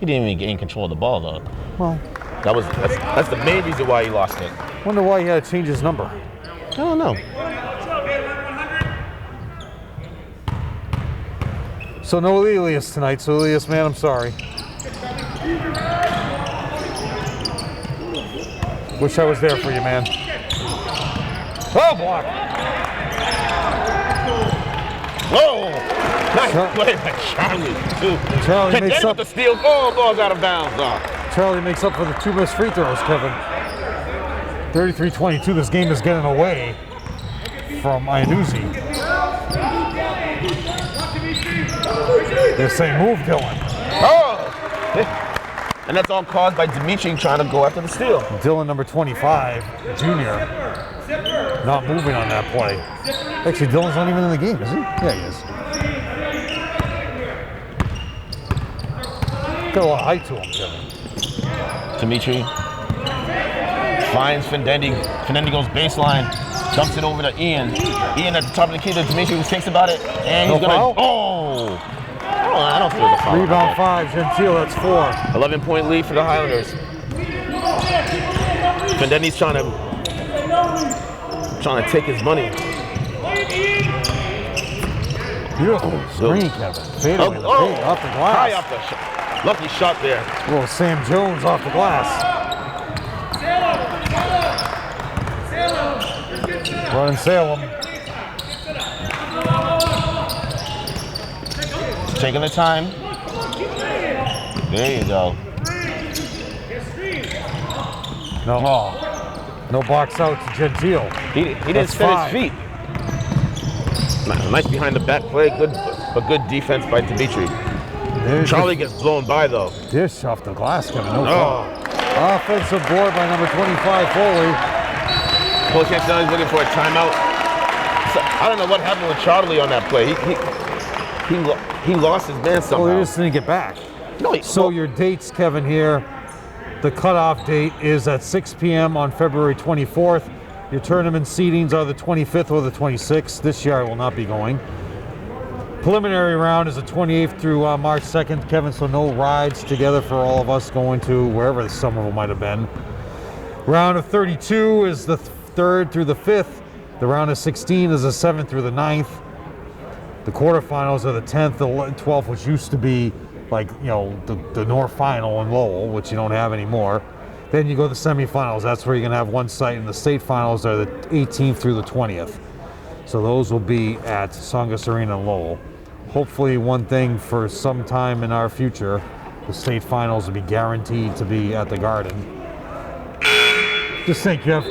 D: even gain control of the ball though.
B: Well,
D: That's the main reason why he lost it.
B: wonder why he had to change his number.
D: I don't know.
B: So no Elias tonight. So Elias, man, I'm sorry. Wish I was there for you, man. Oh, block.
D: Whoa! Nice play by Charlie, too.
B: Charlie makes
D: Fendetti
B: up.
D: with the steal. Oh, ball's out of bounds. Oh.
B: Charlie makes up for the 2 missed free throws, Kevin. 33-22. This game is getting away from Iannuzzi. They're saying, move, Dylan.
D: Oh! And that's all caused by Dimitri trying to go after the steal.
B: Dylan, number 25, junior, not moving on that play. Actually, Dylan's not even in the game, is he? Yeah, he is. Got a lot of height to him, Kevin.
D: Dimitri finds Fendetti. Fendetti goes baseline, dumps it over to Ian. Ian at the top of the key to Dimitri, who thinks about it, and he's
B: No
D: gonna.
B: foul?
D: Oh, I don't think it was a foul.
B: Rebound 5, Gentile, that's 4.
D: 11-point lead for the Highlanders. Fendetti's trying to take his money.
B: Beautiful screen, Kevin. Fade away, off the glass.
D: High off the shot. Lucky shot there.
B: Little Sam Jones off the glass. Running Salem.
D: Taking the time. There you go.
B: No box out to Gentile.
D: He didn't
B: That's
D: set
B: 5.
D: his feet. Nice behind the back play. Good defense by Dimitri.
B: There's
D: Charlie gets blown by though.
B: Dish off the glass, Kevin. No
D: Oh,
B: foul. Offensive board by number 25, Foley.
D: Coach Antonelli's looking for a timeout. So, I don't know what happened with Charlie on that play. He lost his man somehow.
B: Well, he just didn't get back.
D: No,
B: So your dates, Kevin, here, the cutoff date is at 6 p.m. on February 24th. Your tournament seedings are the 25th or the 26th. This year I will not be going. Preliminary round is the 28th through March 2nd, Kevin, so no rides together for all of us going to wherever the Somerville might have been. Round of 32 is the 3rd through the 5th. The round of 16 is the 7th through the 9th. The quarterfinals are the 10th, the 12th, which used to be like, you know, the North Final in Lowell, which you don't have anymore. Then you go to the semifinals. That's where you're going to have one site, and the state finals are the 18th through the 20th. So those will be at Songus Arena in Lowell. Hopefully one thing for some time in our future, the state finals will be guaranteed to be at the Garden. Just think, you have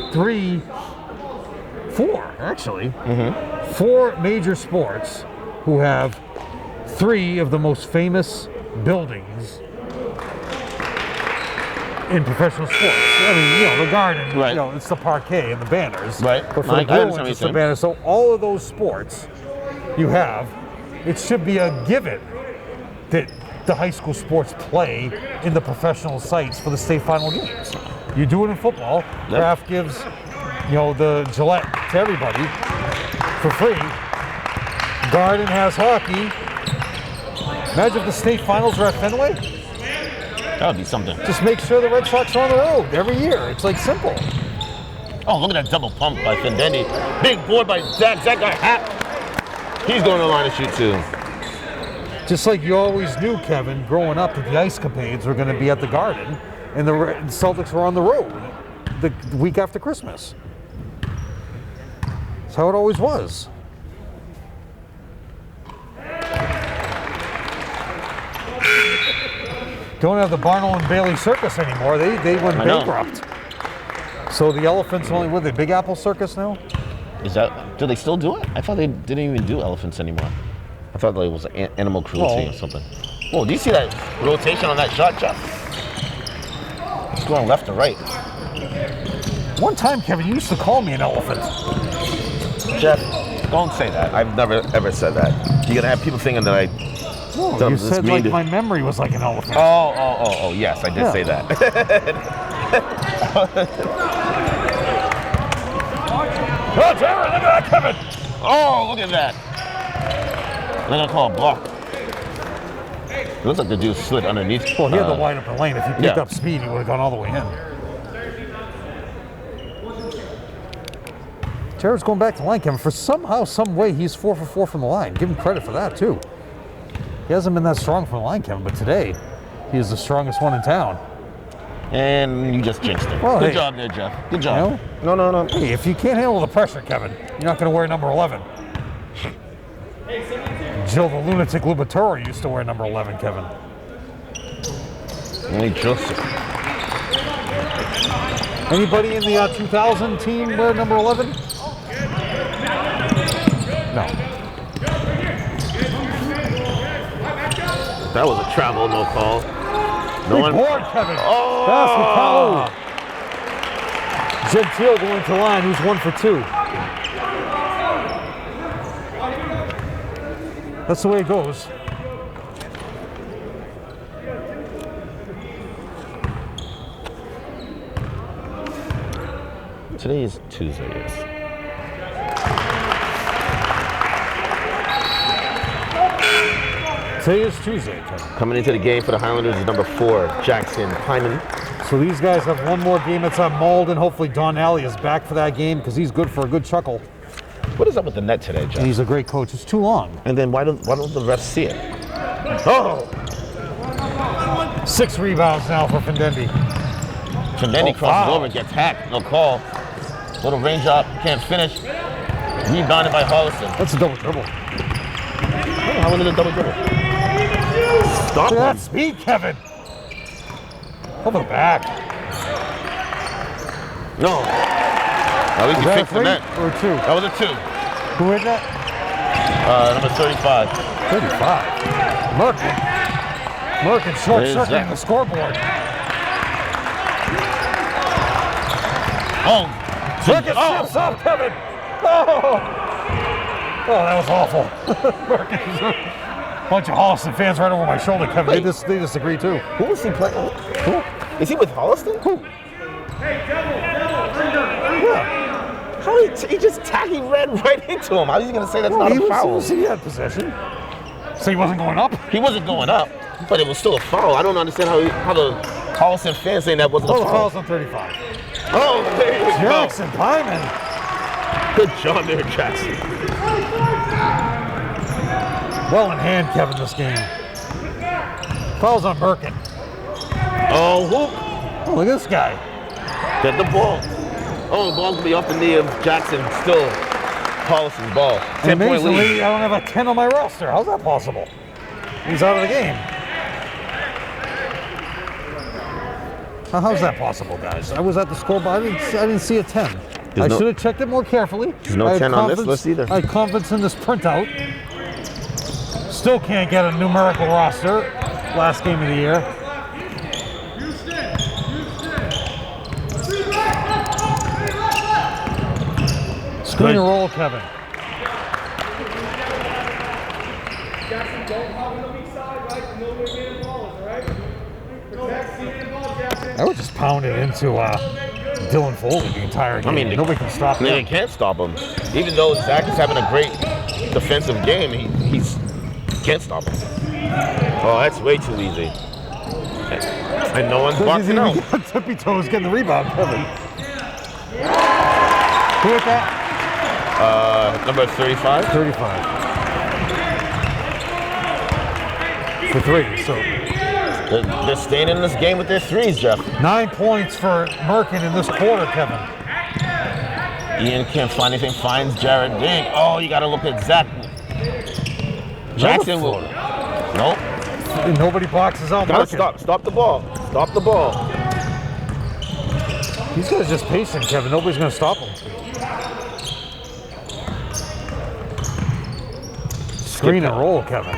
B: four major sports who have 3 of the most famous buildings in professional sports. I mean, you know, the Garden,
D: right.
B: You know, it's the parquet and the banners.
D: Right.
B: But for the Bruins, it's the banners. So all of those sports you have, it should be a given that the high school sports play in the professional sites for the state final games. You do it in football. Yep. Kraft gives, you know, the Gillette to everybody for free. Garden has hockey. Imagine if the state finals are at Fenway.
D: That would be something.
B: Just make sure the Red Sox are on the road every year. It's like simple.
D: Oh, look at that double pump by Findendi. Big board by Zach. Zach got hacked. He's going to the line to shoot too.
B: Just like you always knew, Kevin, growing up, that the Ice Capades were going to be at the Garden, and the Celtics were on the road the week after Christmas. That's how it always was. Don't have the Barnell and Bailey Circus anymore. They went bankrupt. So the elephants only with the Big Apple Circus now?
D: Do they still do it? I thought they didn't even do elephants anymore. I thought it was animal cruelty or something. Oh, do you see that rotation on that shot, Jeff? It's going left to right.
B: One time, Kevin, you used to call me an elephant.
D: Jeff, don't say that. I've never ever said that. You're gonna have people thinking that
B: No, you said like my memory was like an elephant.
D: Oh, yes, I did say that.
B: Oh, Terry, look at that, Kevin!
D: Oh, look at that. They're gonna call a block. It looks like the dude slid underneath.
B: Well, he had the wide open lane. If he picked up speed, he would have gone all the way in. Terry's going back to line, Kevin. For somehow, some way, he's 4 for 4 from the line. Give him credit for that, too. He hasn't been that strong from the line, Kevin, but today, he is the strongest one in town.
D: And you just jinxed it.
B: Well,
D: Good job there, Jeff. Good job.
B: You know?
D: No.
B: Hey, if you can't handle the pressure, Kevin, you're not going to wear number 11. Jill the Lunatic Lubatoro used to wear number 11, Kevin.
D: Only Joseph.
B: Anybody in the 2000 team wear number 11? No.
D: That was a travel, no call. No one.
B: Board, Kevin.
D: Oh!
B: Gentile going to line, who's 1 for 2. That's the way it goes.
D: Today is Tuesday, yes.
B: Today is Tuesday, Kevin.
D: Coming into the game for the Highlanders is number 4, Jackson Hyman.
B: So these guys have one more game. It's at Malden. Hopefully Don Alley is back for that game because he's good for a good chuckle.
D: What is up with the net today, Jeff?
B: And he's a great coach. It's too long.
D: And then why don't the refs see it? Oh!
B: 6 rebounds now for Findendi.
D: Findendi crosses over, gets hacked, no call. Little range up, can't finish. Rebounded by Holliston.
B: That's a double dribble.
D: Oh, how was it a double dribble? Stop
B: Look at that speed, Kevin. Over the back.
D: No. At least he fixed the net.
B: Or 2?
D: That was a 2.
B: Who hit that?
D: Number 35.
B: 35. Merkin short circuiting the scoreboard.
D: Oh,
B: Merkin steps up, Kevin. Oh, that was awful. Bunch of Holliston fans right over my shoulder, Kevin.
D: Wait.
B: They disagree too.
D: who was he playing? Who? Is he with Holliston? Who? How he just he ran right into him. How is he going to say that's not a foul?
B: He had possession. So he wasn't going up?
D: He wasn't going up, but it was still a foul. I don't understand how the Holliston fans saying that wasn't a
B: Oh, the
D: foul.
B: foul's on 35.
D: Oh, there you go.
B: Jackson Pyman.
D: Good job there, Jackson.
B: Well in hand, Kevin, this game. Foul's on Merkin.
D: Oh, whoop.
B: Oh, look at this guy.
D: Get the ball. Oh, the ball's going to be off the knee of Jackson. Still Holliston's ball. 10-point lead.
B: Amazingly, I don't have a 10 on my roster. How's that possible? He's out of the game. How's that possible, guys? I was at the scoreboard. I didn't see a 10. I should have checked it more carefully.
D: There's no 10 on this list either.
B: I had confidence in this printout. Still can't get a numerical roster. Last game of the year. Screen and roll, Kevin. I would just pound it into Dylan Foley the entire game.
D: I mean,
B: nobody can stop him.
D: They can't stop him. Even though Zach is having a great defensive game, he can't stop him. Oh, that's way too easy. And no one's boxing out.
B: Tippy toes getting the rebound, Kevin. Who hit that?
D: Number 35.
B: 35. For 3, so.
D: They're staying in this game with their threes, Jeff.
B: 9 points for Merkin in this quarter, Kevin.
D: Ian can't find anything, finds Jared Dink. Oh, you got to look at Zach. Jackson will. Nope.
B: And nobody boxes out
D: Gotta
B: Merkin.
D: stop the ball. Stop the ball.
B: These guys just pacing, Kevin. Nobody's going to stop them. Screen and roll, Kevin.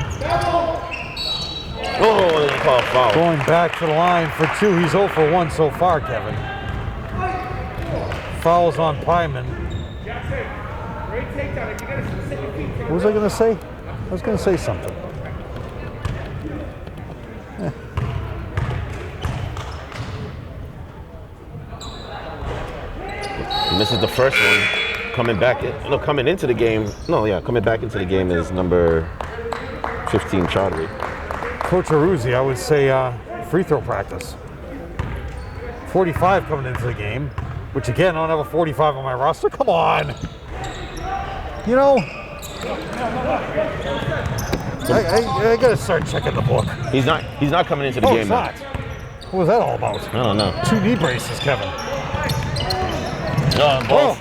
D: Oh, they didn't call a foul.
B: Going back to the line for 2. He's 0 for 1 so far, Kevin. Fouls on Pyman. What was I going to say? I was going to say something.
D: And this is the first one. Coming back into the game. Coming back into the game is number 15, Chaudhry.
B: Coach Aruzzi, I would say free throw practice. 45 coming into the game, which again, I don't have a 45 on my roster. Come on. You know, I got to start checking the book.
D: He's not coming into the game
B: It's
D: now.
B: not. What was that all about?
D: I don't know.
B: 2 knee braces, Kevin.
D: Ball.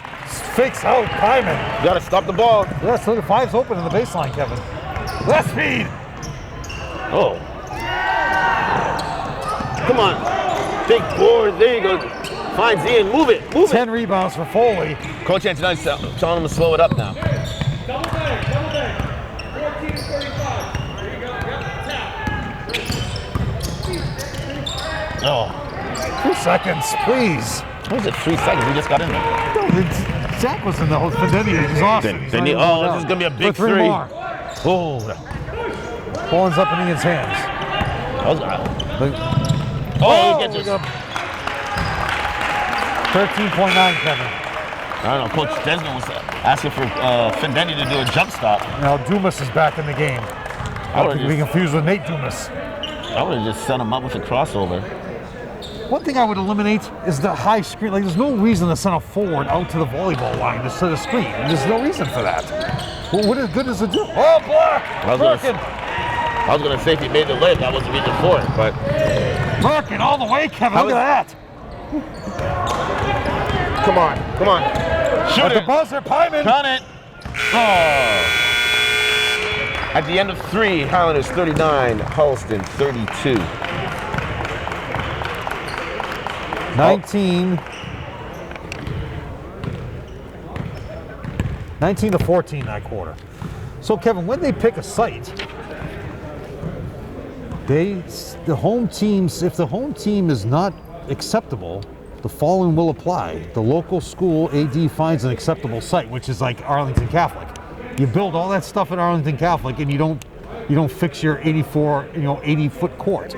B: Fakes out, Pyman.
D: You gotta stop the ball.
B: Yeah, so the 5's open in the baseline, Kevin. Left speed.
D: Oh. Come on. Big board. There you go. Finds Ian. Move it.
B: 10 rebounds for Foley.
D: Coach Antonelli's telling him to slow it up now.
C: Double bang. 14 to 35. There you go. Yep, tap.
D: Oh.
B: 2 seconds, please.
D: What was it? 3 seconds. We just got in there.
B: Jack was in the whole Fidelity. He's awesome.
D: This is gonna be a big
B: For 3
D: three.
B: more.
D: Oh.
B: Ball ends up in Ian's hands.
D: Oh, he gets it.
B: 13.9, Kevin.
D: I don't know. Coach Desmond was asking for Fidendi to do a jump stop.
B: Now Dumas is back in the game. I don't think we confused with Nate Dumas.
D: I would have just set him up with a crossover.
B: One thing I would eliminate is the high screen. Like, there's no reason to send a forward out to the volleyball line to set a screen. There's no reason for that. Well, what good does it do? Oh, block!
D: I was gonna say if he made the layup, I wasn't reaching for it, but
B: Merkin all the way, Kevin. Look at that.
D: come on. Shoot
B: At
D: it.
B: the buzzer, Pyman.
D: Count it. Oh. At the end of 3, Highlanders 39, Holliston 32.
B: 19 to 14 that quarter. So Kevin, when they pick a site, the home teams, if the home team is not acceptable, the following will apply. The local school AD finds an acceptable site, which is like Arlington Catholic. You build all that stuff at Arlington Catholic, and you don't fix your 80-foot court.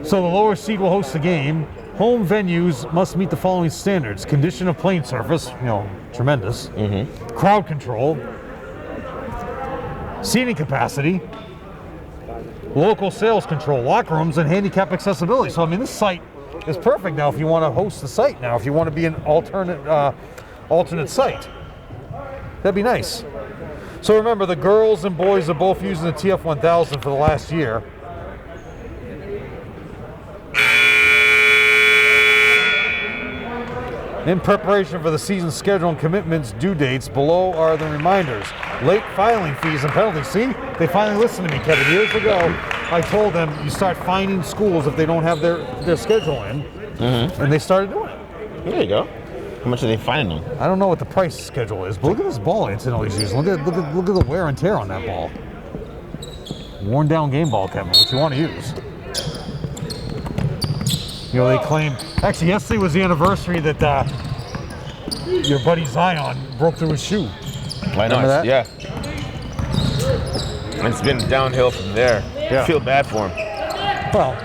B: So the lower seed will host the game. Home venues must meet the following standards: condition of playing surface, tremendous. Crowd control, seating capacity, local sales control, locker rooms, and handicap accessibility. So I mean, this site is perfect now if you want to host the site. Now, if you want to be an alternate site, that'd be nice. So remember, the girls and boys are both using the TF1000 for the last year. In preparation for the season schedule and commitments due dates, below are the reminders. Late filing fees and penalties. See, they finally listened to me, Kevin. Years ago, I told them you start fining schools if they don't have their schedule in, and they started doing it.
D: There you go. How much are they fining them?
B: I don't know what the price schedule is, but look at this ball Antonelli's using. Look at the wear and tear on that ball. Worn down game ball, Kevin, which you want to use. They claim, actually yesterday was the anniversary that your buddy Zion broke through his shoe.
D: Remember
B: that?
D: Yeah. And it's been downhill from there.
B: Yeah.
D: I feel bad for him.
B: Well,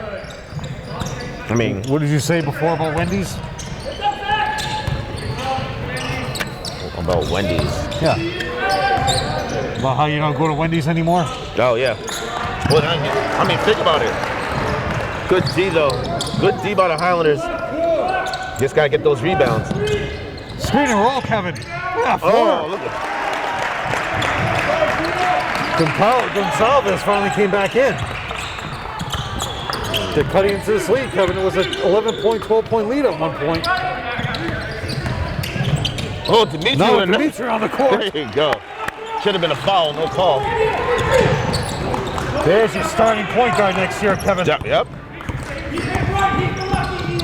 D: I mean,
B: what did you say before about Wendy's?
D: About Wendy's.
B: Yeah. About how you don't go to Wendy's anymore?
D: Oh, yeah. Well, I mean, think about it. Good D, though. Good D by the Highlanders. Just got to get those rebounds.
B: Screen and roll, Kevin. Yeah,
D: look at
B: Gonsalves finally came back in. They're cutting into this lead, Kevin. It was an 11-point, 12-point lead at one point.
D: Oh, Dimitri.
B: Now Dimitri on the court.
D: There you go. Should have been a foul, no call.
B: There's your starting point guard next year, Kevin.
D: Yep.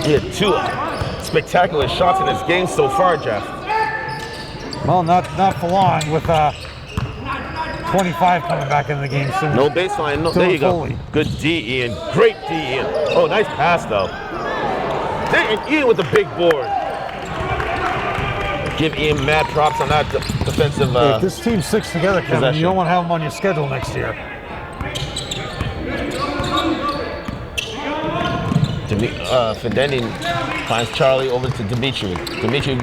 D: He had two spectacular shots in this game so far, Jeff.
B: Well, not for long with 25 coming back in the game soon.
D: No baseline. No, there you go. Good D, Ian. Great D, Ian. Oh, nice pass, though. And Ian with the big board. Give Ian mad props on that defensive.
B: If this team sticks together, Kevin,
D: possession.
B: you don't want to have them on your schedule next year.
D: Fendeni finds Charlie over to Dimitri. Dimitri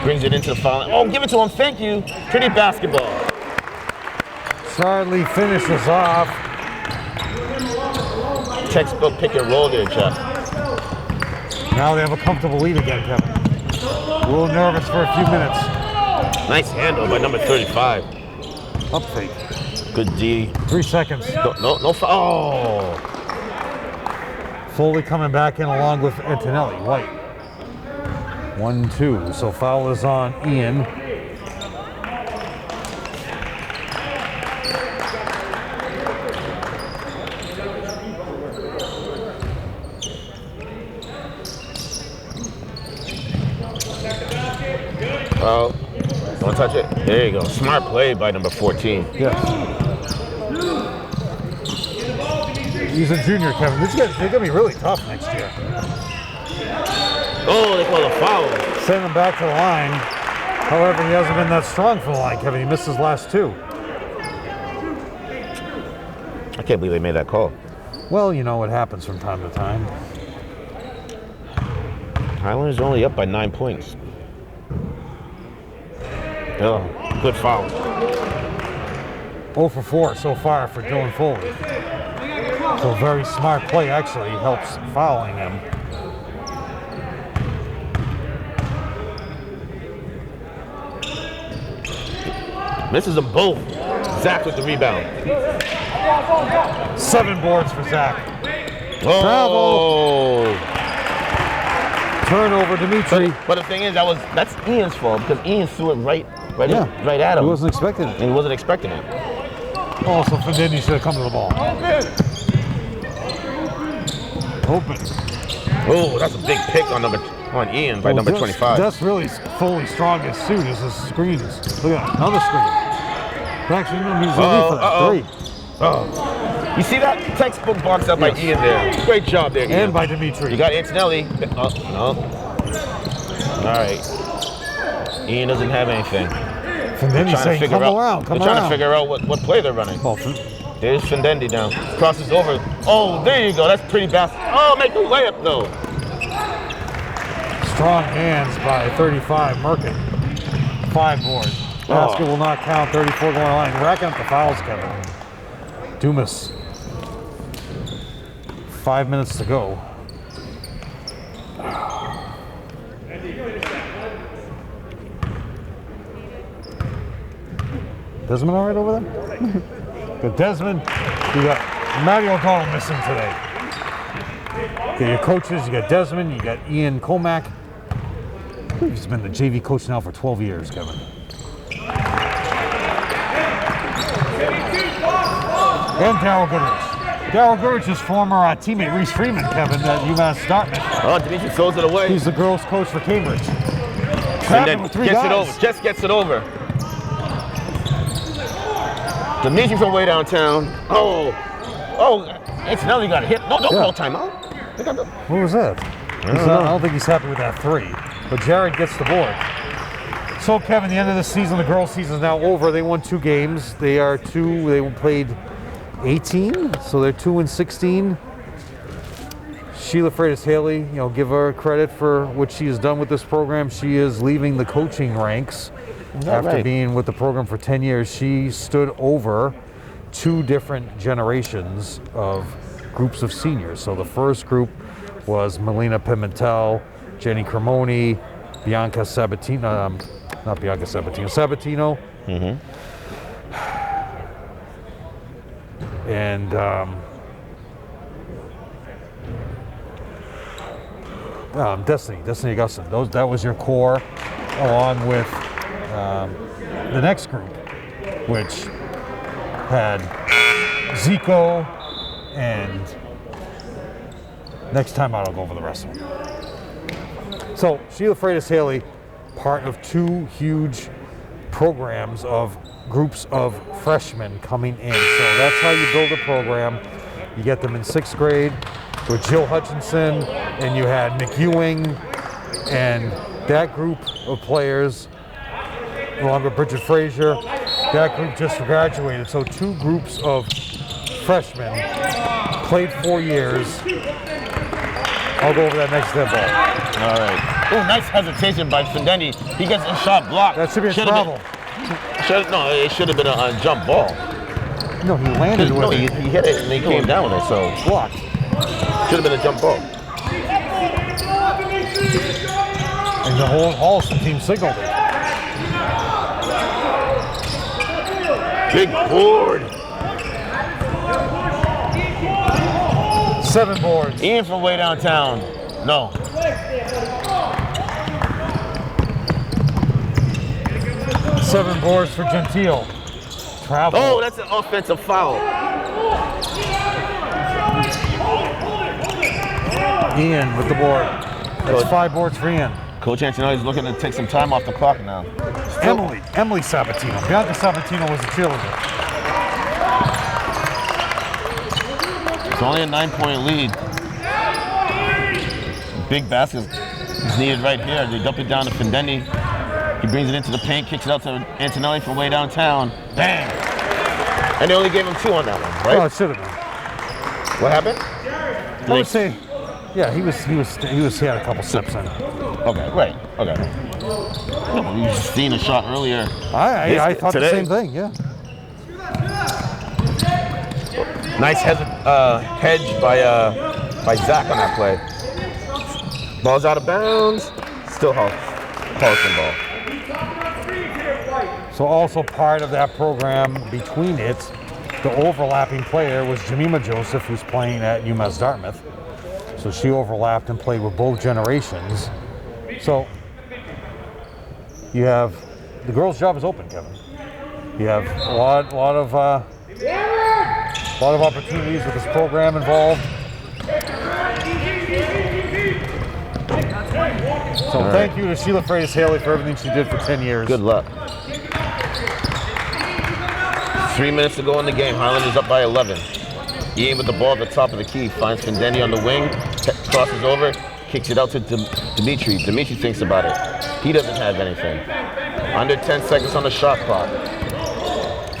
D: brings it into the foul. Oh, give it to him. Thank you. Pretty basketball.
B: Charlie finishes off.
D: Textbook pick and roll there, Jeff.
B: Now they have a comfortable lead again, Kevin. A little nervous for a few minutes.
D: Nice handle by number 35.
B: Up fake.
D: Good D.
B: 3 seconds.
D: No foul. Oh.
B: Foley coming back in along with Antonelli. White. 1-2. So foul is on Ian.
D: Oh, don't touch it. There you go. Smart play by number 14.
B: Yes. He's a junior, Kevin. They're going to be really tough next year.
D: Oh, they call a foul.
B: Send him back to the line. However, he hasn't been that strong for the line, Kevin. He missed his last two.
D: I can't believe they made that call.
B: Well, it happens from time to time.
D: Highlanders are only up by 9 points. Oh, good foul.
B: 0 for 4 so far for Dylan Foley. So very smart play actually helps fouling him.
D: Misses them both. Zach with the rebound.
B: 7 boards for Zach.
D: Oh.
B: Turnover, Dimitri.
D: But the thing is, that's Ian's fault because Ian threw it right at him.
B: He wasn't expecting it.
D: And he wasn't expecting it.
B: Also, Fendeni should have come to the ball. Open.
D: Oh, that's a big pick on Ian by number 25.
B: That's really Foley's strongest suit is his screens. Look at that, another screen. Actually, no, he's for that. 3.
D: Oh.
A: You see that textbook box up by Ian there? Great job there, Ian.
B: And by Dimitri.
A: You got Antonelli. Oh, no. All right. Ian doesn't have anything.
B: And then he's saying, come around.
A: They're trying to figure out what play they're running.
B: Oh,
A: there's Findendi now. Crosses over. Oh, there you go. That's pretty fast. Oh, make the layup, though.
B: strong hands by 35, Merkin. 5 boards. Basket will not count, 34 going line. Racking up the fouls, Kevin. Dumas. 5 minutes to go. Desmond all right over there? Got Desmond. You got Matty O'Donnell missing today. You got your coaches, you got Desmond, you got Ian Comack. He's been the JV coach now for 12 years, Kevin. And Darryl Goodrich. Darryl Goodrich's former teammate Reese Freeman, Kevin, at UMass Dartmouth.
A: Oh, Dimitri throws it away.
B: He's the girls' coach for Cambridge.
A: And then gets it over. Just gets it over. Dimitri from way downtown. Oh, Antonelli got a hit. No, don't call timeout.
B: What was that? I don't think he's happy with that 3. But Jared gets the board. So, Kevin, the end of the season, the girls' season is now over. They won 2 games. They played 18, so they're 2-16. Sheila Freitas-Haley, give her credit for what she has done with this program. She is leaving the coaching ranks after being with the program for 10 years. She stood over 2 different generations of groups of seniors. So the first group was Melina Pimentel, Jenny Cremoni, Bianca Sabatino, not Bianca Sabatino, Sabatino. Mm-hmm. And Destiny Augustine. That was your core, along with the next group, which had Zico, and next time out I'll go over the rest of them. So Sheila Freitas-Haley, part of 2 huge programs of groups of freshmen coming in. So that's how you build a program. You get them in 6th grade with Jill Hutchinson, and you had Nick Ewing, and that group of players, along with Bridget Frazier, that group just graduated. So 2 groups of freshmen played 4 years. I'll go over that next step ball.
A: All right. Oh, nice hesitation by Findendi. He gets a shot blocked.
B: That should be a travel.
A: It should have been a jump ball.
B: No, he landed with it.
A: He hit it and he came down with it, so
B: blocked.
A: Should have been a jump ball.
B: And the whole Holliston team signaled it.
A: Big board.
B: 7 boards.
A: Ian from way downtown. No.
B: Seven boards for Gentile. Travel.
A: Oh, that's an offensive foul.
B: Ian with the board. That's 5 boards for Ian.
A: Coach Antonelli's looking to take some time off the clock now.
B: Emily Sabatino. Bianca Sabatino was a cheerleader.
A: It's only a 9-point lead. Big basket is needed right here. They dump it down to Findendi. He brings it into the paint, kicks it out to Antonelli from way downtown. Bang! And they only gave him 2 on that one, right?
B: Oh, it should have been.
A: What happened?
B: I would say, yeah, he had a couple sips in.
A: Okay, right. Okay. You seen a shot earlier.
B: I thought today. The same thing, yeah.
A: Nice hedge by Zach on that play. Ball's out of bounds. Still Holliston ball.
B: So also part of that program between it, the overlapping player was Jemima Joseph, who's playing at UMass Dartmouth. So she overlapped and played with both generations. So you have the girls' job is open, Kevin. You have a lot of opportunities with this program involved. So thank you to Sheila Freitas-Haley for everything she did for 10 years.
A: Good luck. 3 minutes to go in the game. Highlanders up by 11.
D: Ian with the ball at the top of the key, finds Fendeni on the wing, crosses over, kicks it out to Dimitri. Dimitri thinks about it. He doesn't have anything. Under 10 seconds on the shot clock.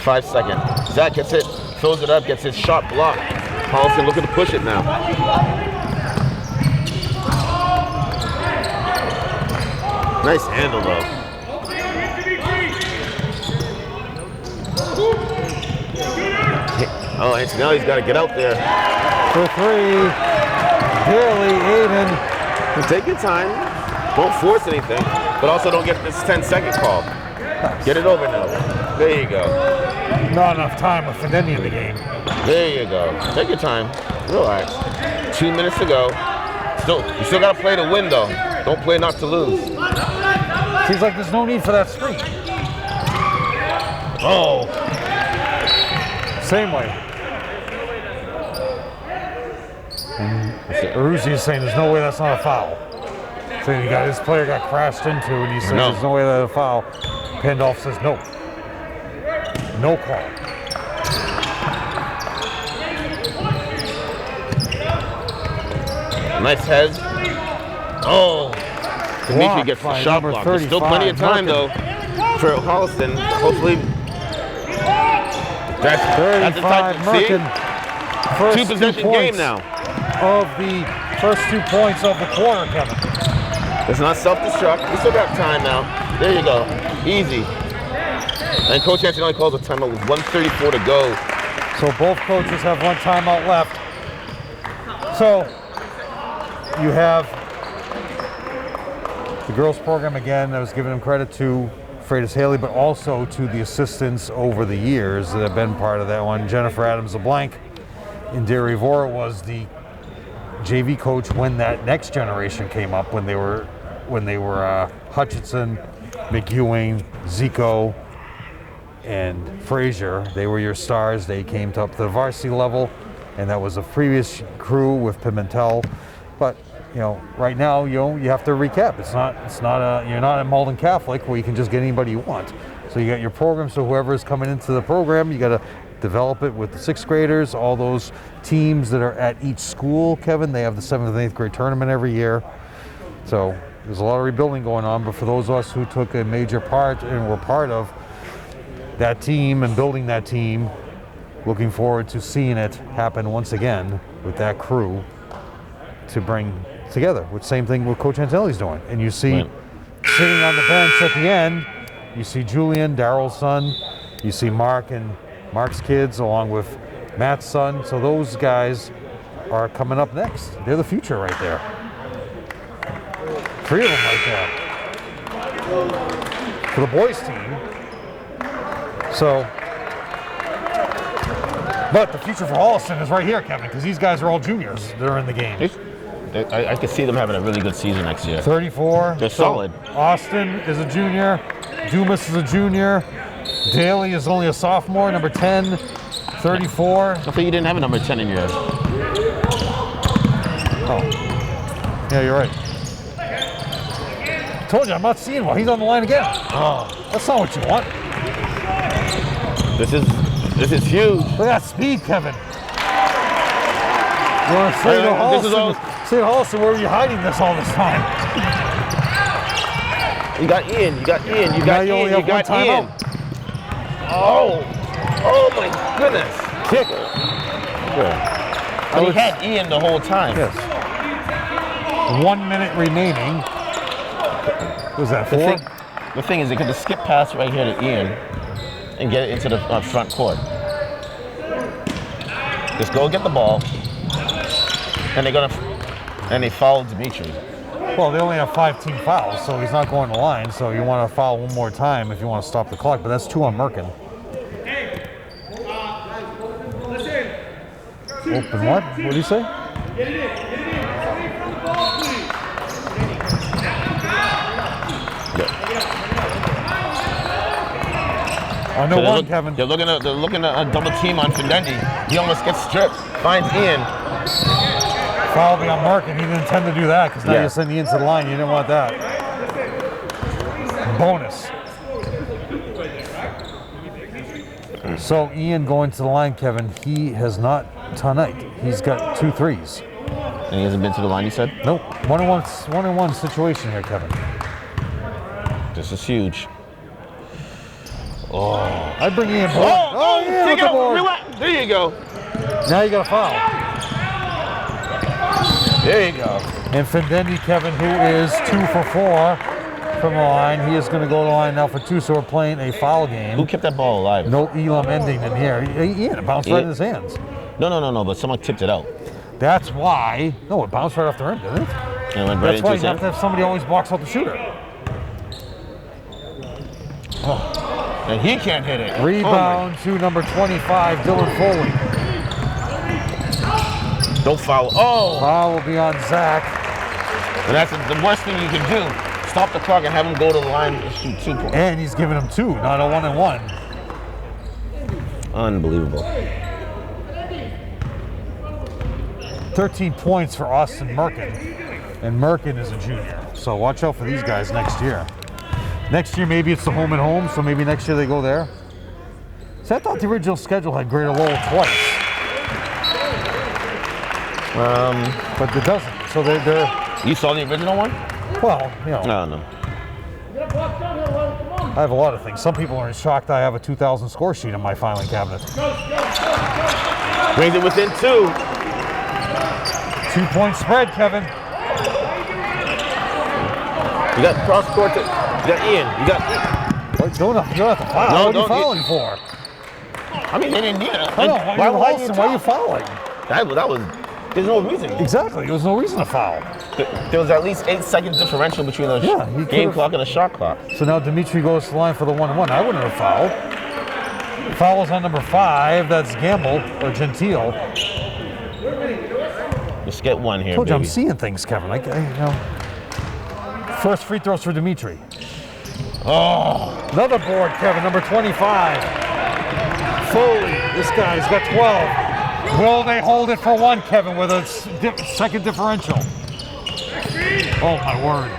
D: 5 seconds. Zach gets it, throws it up, gets his shot blocked. Holliston looking to push it now. Nice handle though. Oh, Antonelli's got to get out there.
B: For three. Barely, Aiden.
D: Take your time. Don't force anything, but also don't get this 10-second call. Get it over now. There you go.
B: Not enough time with Fendeni in the game.
D: There you go. Take your time. Relax. 2 minutes to go. You still got to play to win, though. Don't play not to lose.
B: Seems like there's no need for that screen.
D: Oh.
B: Same way. And Aruzzi is saying there's no way that's not a foul. Saying his player got crashed into, and he says there's no way that's a foul. Pandolf says no. No call.
D: Nice head. Oh. Dimitri gets the shot block. There's still plenty of time, though, for Holliston. Hopefully. That's the type of see?
B: First
D: 2-possession game now.
B: Of the first 2 points of the quarter, Kevin.
D: It's not self-destruct. We still got time now. There you go. Easy. And Coach Antonelli calls a timeout with 1:34 to go.
B: So both coaches have one timeout left. So you have the girls program again. I was giving them credit to Freitas Haley, but also to the assistants over the years that have been part of that one. Jennifer Adams LeBlanc and Derry Vora was the JV coach when that next generation came up, when they were Hutchinson, McEwing, Zico, and Frazier. They were your stars. They came up to the varsity level, and that was a previous crew with Pimentel. But right now, you have to recap. You're not at Malden Catholic where you can just get anybody you want. So you got your program. So whoever is coming into the program, you got to develop it with the 6th graders, all those teams that are at each school, Kevin. They have the 7th and 8th grade tournament every year. So there's a lot of rebuilding going on, but for those of us who took a major part and were part of that team and building that team, looking forward to seeing it happen once again with that crew to bring together, which same thing with Coach Antonelli's doing. And you see sitting on the bench at the end, you see Julian, Daryl's son, you see Mark and Mark's kids along with Matt's son. So those guys are coming up next. They're the future right there. 3 of them right there for the boys team. So, but the future for Holliston is right here, Kevin, because these guys are all juniors that are in the game.
D: I can see them having a really good season next year.
B: 34.
D: They're solid.
B: Austin is a junior. Dumas is a junior. Daly is only a sophomore, number 10. 34.
D: I think you didn't have a number 10 in your.
B: Oh. Yeah, you're right. Told you, I'm not seeing one. He's on the line again. Oh, that's not what you want.
D: This is huge.
B: Look at that speed, Kevin. You want to say to Holliston, where were you hiding this all this time?
D: You got Ian, you got Ian. Oh my goodness.
B: Kick.
D: Yeah. But he had Ian the whole time.
B: Yes. 1 minute remaining. What was that, 4?
D: The thing is, they could have skip pass right here to Ian and get it into the front court. Just go get the ball, and they foul Dimitri.
B: Well, they only have 5 team fouls, so he's not going to line. So you want to foul one more time if you want to stop the clock, but that's 2 on Merkin. Open what? What did he say? I know one, Kevin.
D: They're looking at a double team on Fendeni. He almost gets stripped. Finds Ian.
B: Foul be on Merkin. He didn't intend to do that because now you send Ian to the line. You didn't want that. Bonus. So Ian going to the line, Kevin. He has not tonight. He's got 2 threes.
D: And he hasn't been to the line, you said?
B: Nope. 1-on-1 situation here, Kevin.
D: This is huge. Oh.
B: I'd bring Ian.
A: Yeah,
B: with the board.
A: relax. There you go.
B: Now you got a foul.
A: There you go.
B: And Findendi, Kevin, who is 2 for 4 from the line. He is going to go to the line now for 2, so we're playing a foul game.
D: Who kept that ball alive?
B: No Elam ending in here. Ian, it bounced right in his hands.
D: No, but someone tipped it out.
B: That's why. No, it bounced right off the rim, didn't it?
D: And it went right
B: That's
D: into
B: why
D: his
B: you have
D: hand.
B: to have somebody always box out the shooter.
A: And he can't hit it.
B: Rebound to number 25, Dylan Foley.
D: Don't foul. Oh!
B: Foul will be on Zach.
D: And that's the worst thing you can do. Stop the clock and have him go to the line and shoot 2 points.
B: And he's giving him 2, not a 1-and-1.
D: Unbelievable.
B: 13 points for Austin Merkin. And Merkin is a junior. So watch out for these guys next year. Next year, maybe it's the home and home, so maybe next year they go there. So I thought the original schedule had Greater Lowell twice. But it doesn't. So they're
D: You saw the original one?
B: well, you know.
D: No.
B: I have a lot of things. Some people are shocked I have a 2,000 score sheet on my filing cabinet.
A: Brings it within 2.
B: 2-point spread, Kevin.
A: You got cross court. You got Ian. You got.
B: What, you don't have to foul.
A: No,
B: what are you
A: don't
B: fouling for?
A: I mean, they didn't need it.
B: I know. Why are you fouling?
A: That was. There's no reason.
B: Exactly. There was no reason to foul.
D: There was at least 8-second differential between the
B: Yeah, he
D: game
B: could've-
D: clock and the shot clock.
B: So now Dimitri goes to the line for the 1-and-1. I wouldn't have fouled. Foul is on number 5. That's Gamble or Gentile.
D: Let's get one here,
B: Told you I'm
D: baby.
B: seeing things, Kevin. I you know. First free throws for Dimitri.
D: Oh,
B: Another board, Kevin. Number 25. Foley. This guy's got 12. Will they hold it for 1, Kevin, with a second differential? Oh, my word.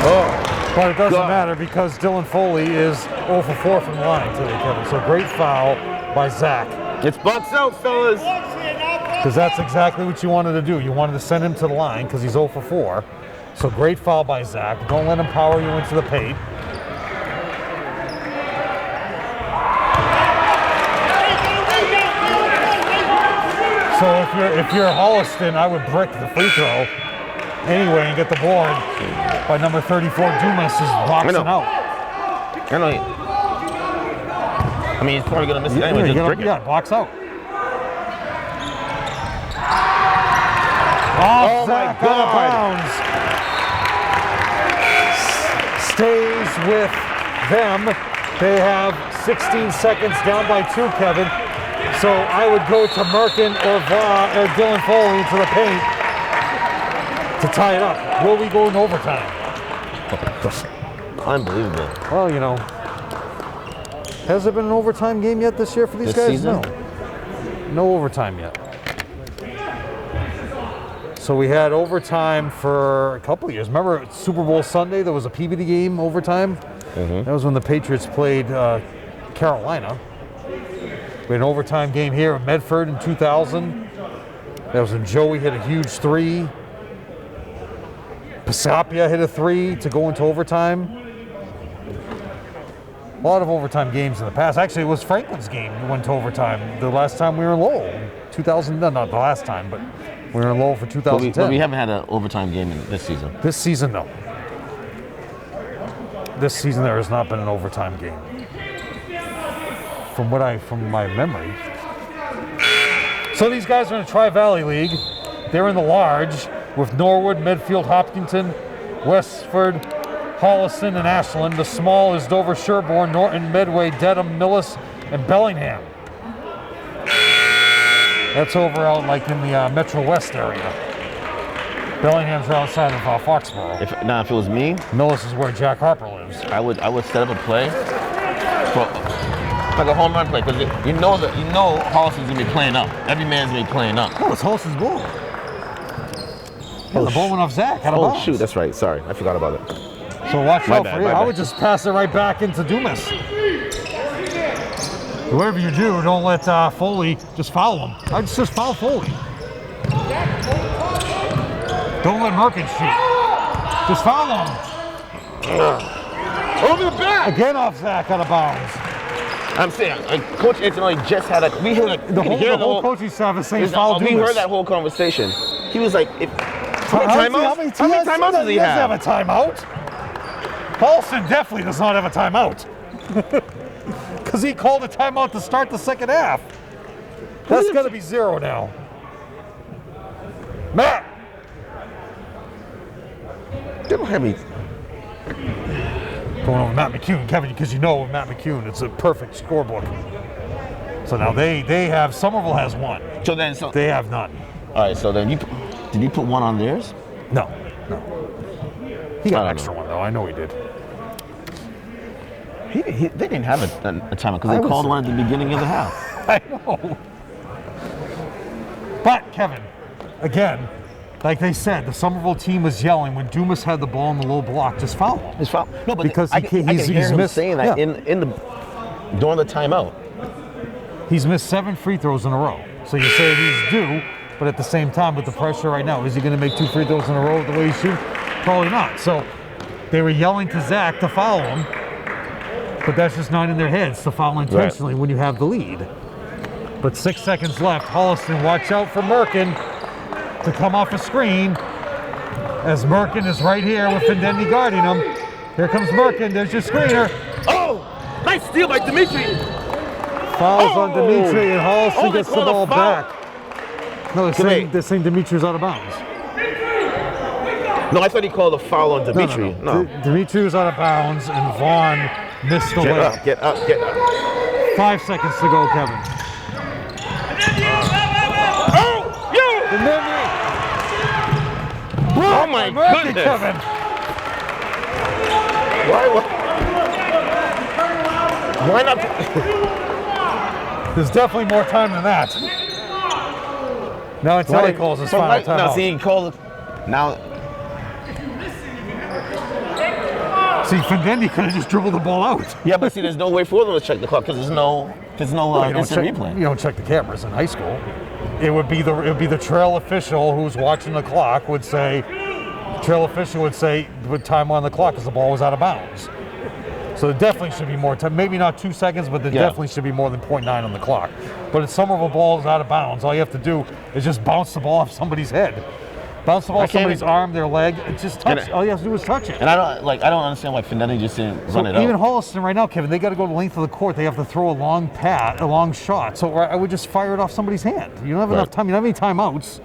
A: Oh.
B: But it doesn't
A: God.
B: matter because Dylan Foley is 0 for 4 from the line today, Kevin. So great foul by Zach.
A: It's box out, fellas.
B: Because that's exactly what you wanted to do. You wanted to send him to the line because he's 0 for 4. So great foul by Zach. Don't let him power you into the paint. So if you're Holliston, I would brick the free throw anyway and get the board by number 34. Dumas is boxing out.
D: I know. I mean, he's probably gonna miss it anyway. Just brick it.
B: Yeah, box out. Oh,
A: my
B: Zach out of bounds. Stays with them. They have 16 seconds down by 2, Kevin. So I would go to Merkin or Dylan Foley into the paint to tie it up. Will we go in overtime?
D: Unbelievable.
B: Well, you know, has there been an overtime game yet this year for these
D: This
B: guys?
D: season?
B: No. No overtime yet. So we had overtime for a couple of years. Remember Super Bowl Sunday, there was a Peabody game overtime?
D: Mm-hmm.
B: That was when the Patriots played Carolina. We had an overtime game here in Medford in 2000. That was when Joey hit a huge 3. Pisapia hit a 3 to go into overtime. A lot of overtime games in the past. Actually, it was Franklin's game that went to overtime the last time we were in Lowell. 2000, no, not the last time, but we were in Lowell for 2010.
D: But we haven't had an overtime game this season.
B: This season, no. This season, there has not been an overtime game. From my memory. So these guys are in the Tri-Valley League. They're in the large with Norwood, Medfield, Hopkinton, Westford, Holliston, and Ashland. The small is Dover, Sherborne, Norton, Medway, Dedham, Millis, and Bellingham. That's over out like in the Metro West area. Bellingham's right outside of Foxborough.
D: If it was me,
B: Millis is where Jack Harper lives.
D: I would set up a play for like a home run play because you know Holliston's gonna be playing up. Every man's gonna be playing up.
B: Oh, it's Holliston's ball. Yeah, the ball went off Zach. Out of
D: Oh
B: bounds.
D: shoot, that's right. Sorry, I forgot about it.
B: So watch
D: My
B: out
D: bad,
B: for you.
D: my
B: I
D: bad.
B: would just pass it right back into Dumas. Whatever you do, don't let Foley just foul him. I'd just foul Foley. Don't let Merkin shoot. Just foul him.
D: Over the back.
B: Again off Zach out of bounds.
D: I'm saying, Coach Antonelli just had we heard
B: The whole coaching staff is saying foul
D: We
B: Dumas.
D: heard that whole conversation. He was like, how many timeouts does he have?
B: Have a timeout. Paulson definitely does not have a timeout. Because he called a timeout to start the second half. That's got to be 0 now. Matt.
D: They don't have any.
B: Going over Matt McCune, Kevin, because you know with Matt McCune, it's a perfect scorebook. So now they have, Somerville has 1.
D: So
B: They have none.
D: All right, so then did you put 1 on theirs?
B: No. He got an extra 1 though, I know he did.
D: They didn't have a timeout because they called one at the beginning of the half.
B: I know. But, Kevin, again, like they said, the Somerville team was yelling when Dumas had the ball in the low block, just foul him.
D: It's foul. No, but
B: because
D: I can hear him
B: missed,
D: saying that
B: yeah.
D: during the timeout.
B: He's missed 7 free throws in a row. So you say he's due, but at the same time, with the pressure right now, is he going to make 2 free throws in a row the way he shoots? Probably not. So they were yelling to Zach to foul him, but that's just not in their heads to foul intentionally when you have the lead. But 6 seconds left. Holliston, watch out for Merkin to come off a screen, as Merkin is right here with Findendi guarding him. Here comes Merkin. There's your screener.
D: Oh, nice steal by Dimitri.
B: Fouls on Dimitri, and Holliston gets the ball back. No, they're saying Dimitri's out of bounds.
D: No, I thought he called a foul on Dimitri. No.
B: Dimitri was out of bounds, and Vaughn missed the layup.
D: Get up.
B: 5 seconds to go, Kevin.
D: Oh my goodness!
B: Kevin.
D: Why not?
B: There's definitely more time than that. Now until he calls his final timeout.
D: No, see, he called. Now.
B: See, Findendi could have just dribbled the ball out.
D: Yeah, but see, there's no way for them to check the clock because there's no instant replay.
B: You don't check the cameras in high school. It would be the trail official who's watching the clock would say, with time on the clock because the ball was out of bounds. So there definitely should be more time. Maybe not 2 seconds, but there definitely should be more than 0.9 on the clock. But if Somerville ball is out of bounds, all you have to do is just bounce the ball off somebody's head. Bounce the ball off somebody's arm, their leg, and just touch. All you have to do is touch it.
D: And I don't understand why Findendi just didn't run it out.
B: Even Holliston right now, Kevin, they got to go the length of the court. They have to throw a long shot. So I would just fire it off somebody's hand. You don't have enough time. You don't have any timeouts.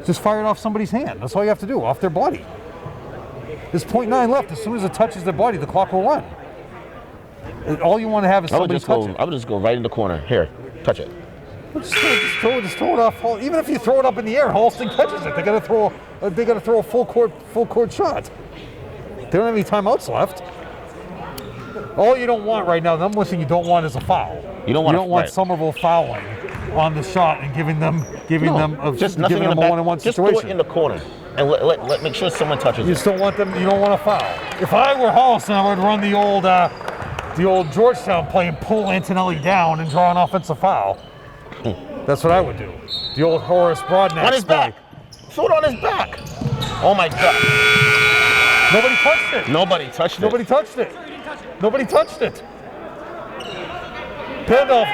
B: Just fire it off somebody's hand. That's all you have to do, off their body. There's 0.9 left. As soon as it touches their body, the clock will run. All you want to have is somebody touch it.
D: I would just go right in the corner. Here, touch it.
B: Just throw it off. Even if you throw it up in the air, Holliston catches it. They got to throw a full court shot. They don't have any timeouts left. All you don't want right now, the number one thing you don't want is a foul. You don't want Somerville fouling on the shot and giving them a one-on-one situation.
D: Just throw it in the corner and let make sure someone touches it.
B: You just don't want them. You don't want a foul. If I were Holliston, I would run the old Georgetown play and pull Antonelli down and draw an offensive foul. That's what I would do. The old Horace Broadnax
D: on his back. Throw it on his back. Oh my God.
B: Nobody touched it.
D: Nobody touched it.
B: Pandolf,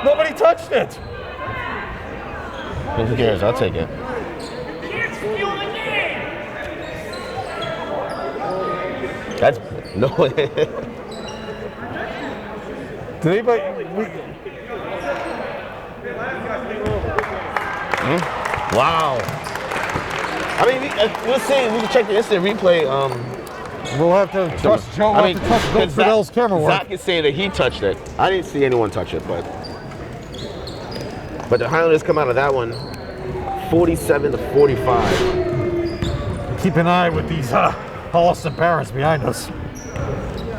B: nobody touched it.
D: Who cares? I'll take it. That's no.
B: Did anybody?
D: Wow. I mean, we'll see. We can check the instant replay.
B: We'll have to trust Joe. We'll have to trust Bill Fidel's camera work.
D: Zach is saying that he touched it. I didn't see anyone touch it, but the Highlanders come out of that one 47-45.
B: Keep an eye with these Holliston parents behind us.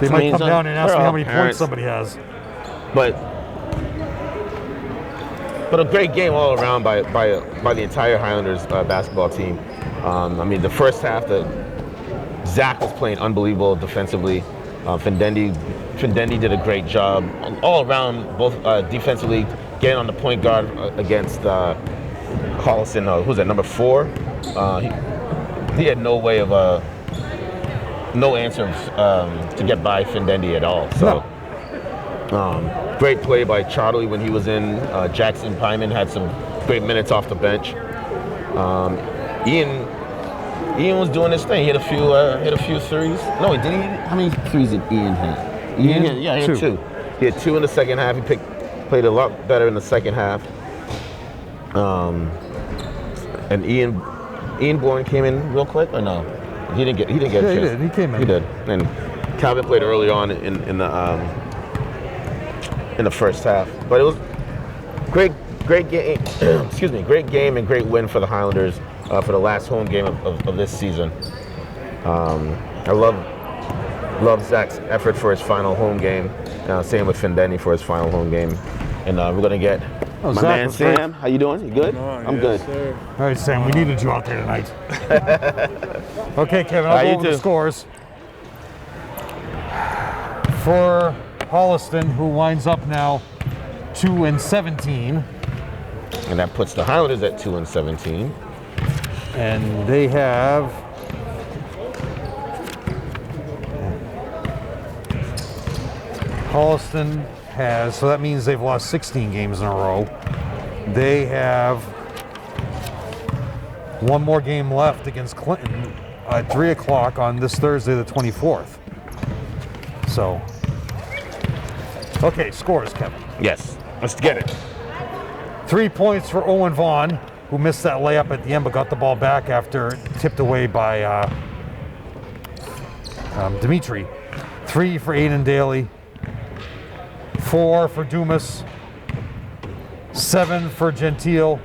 B: They might come down and ask me how many points somebody has.
D: But a great game all around by the entire Highlanders basketball team. I mean, the first half, Zach was playing unbelievable defensively. Findendi did a great job all around, both defensively, getting on the point guard against Holliston. Who's that? Number 4. He had no way of no answer to get by Findendi at all. So. Great play by Charlie when he was in. Jackson Pyman had some great minutes off the bench. Ian was doing his thing. He hit a few threes. No, did he? How many threes did Ian hit? He hit 2. He had 2 in the second half. He played a lot better in the second half. And Ian Bourne came in real quick, or no? He didn't get.
B: Yeah, he did. He came in.
D: He did. And Calvin played early on in the first half, but it was great game. Excuse me, great game and great win for the Highlanders for the last home game of this season. I love Zach's effort for his final home game. Same with Findendi for his final home game, and we're gonna get my
B: Zach
D: man Sam. How you doing? You good? I'm good.
C: Sir.
B: All right, Sam, we needed you out there tonight. Okay, Kevin, I'll go over the scores. For Holliston, who winds up now 2-17.
D: And that puts the Highlanders at 2-17.
B: And they have Holliston has, so that means they've lost 16 games in a row. They have one more game left against Clinton at 3 o'clock on this Thursday, the 24th. So, okay, scores, Kevin.
D: Yes, let's get it.
B: 3 points for Owen Vaughn, who missed that layup at the end but got the ball back after tipped away by Dimitri. 3 for Aiden Daly. 4 for Dumas. 7 for Gentile.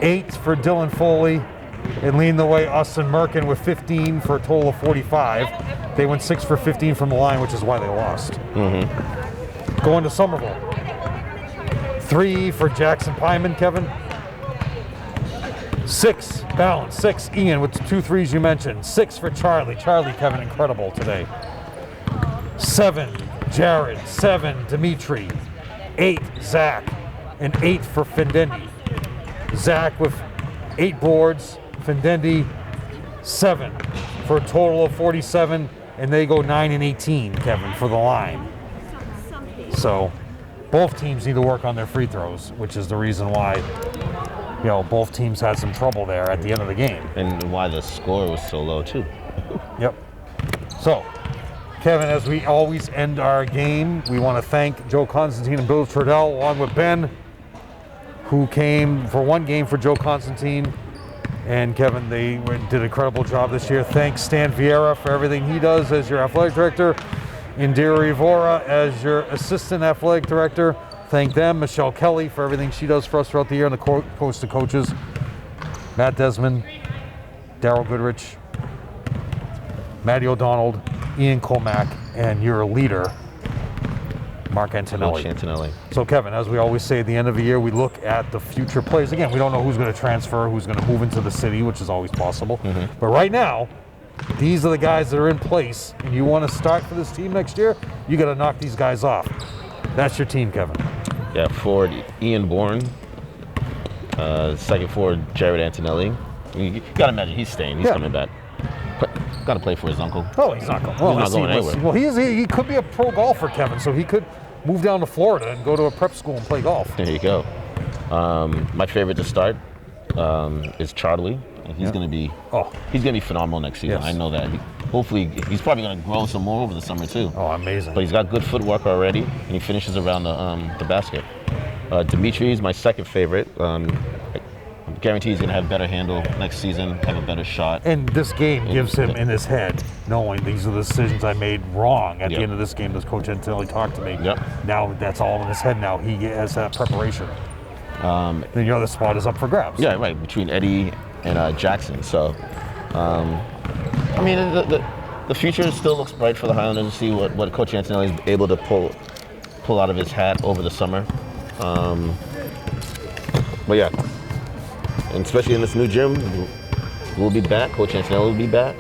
B: 8 for Dylan Foley. And leading the way, Austin Merkin with 15 for a total of 45. They went 6 for 15 from the line, which is why they lost. Mm-hmm. Going to Somerville. 3 for Jackson Pyman, Kevin. 6, balance. 6, Ian with 2 threes you mentioned. 6 for Charlie. Charlie, Kevin, incredible today. 7, Jared. 7, Dimitri. 8, Zach. And 8 for Findendi. Zach with 8 boards. Findendi, 7 for a total of 47. And they go 9 and 18, Kevin, for the line. So both teams need to work on their free throws, which is the reason why, you know, both teams had some trouble there at the end of the game.
D: And why the score was so low, too.
B: Yep. So, Kevin, as we always end our game, we want to thank Joe Constantine and Bill Trudell, along with Ben, who came for one game for Joe Constantine. And Kevin, they did an incredible job this year. Thanks Stan Vieira for everything he does as your athletic director. Indira Rivora as your assistant athletic director. Thank them. Michelle Kelly for everything she does for us throughout the year, and the coach to coaches. Matt Desmond, Daryl Goodrich, Matty O'Donnell, Ian Colmack, and your leader, Mark Antonelli.
D: Coach Antonelli.
B: So Kevin, as we always say at the end of the year, we look at the future players. Again, we don't know who's going to transfer, who's going to move into the city, which is always possible. Mm-hmm. But right now, these are the guys that are in place, and you want to start for this team next year, you got to knock these guys off. That's your team, Kevin.
D: Yeah, forward Ian Bourne. Second forward Jared Antonelli. You got to imagine he's staying. He's coming back. Got to play for his uncle.
B: Oh, he's not going. Well,
D: he's not going anywhere.
B: Well, he could be a pro golfer, Kevin. So he could move down to Florida and go to a prep school and play golf.
D: There you go. My favorite to start is Charlie. He's going to be phenomenal next season.
B: Yes.
D: I know that. Hopefully, he's probably going to grow some more over the summer too.
B: Oh, amazing!
D: But he's got good footwork already, and he finishes around the basket. Dimitri is my second favorite. I guarantee he's going to have better handle next season, have a better shot.
B: And this game gives him in his head, knowing these are the decisions I made wrong at the end of this game. This coach Antonelli talked to me. Yep. Now that's all in his head. Now he has that preparation. Then you know the spot is up for grabs.
D: Yeah, right, between Eddie and Jackson. So, I mean, the future still looks bright for the Highlanders to see what Coach Antonelli is able to pull out of his hat over the summer. But yeah, and especially in this new gym, we'll be back. Coach Antonelli will be back.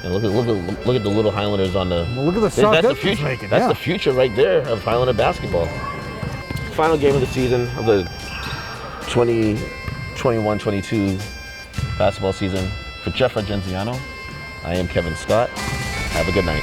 D: And look at the little Highlanders on the.
B: Well, look at the shot
D: that's the
B: that he's
D: future.
B: making.
D: That's
B: Yeah.
D: the future right there of Highlander basketball. Final game of the season of the 2021-22 basketball season. For Jeff Argenziano, I am Kevin Scott. Have a good night.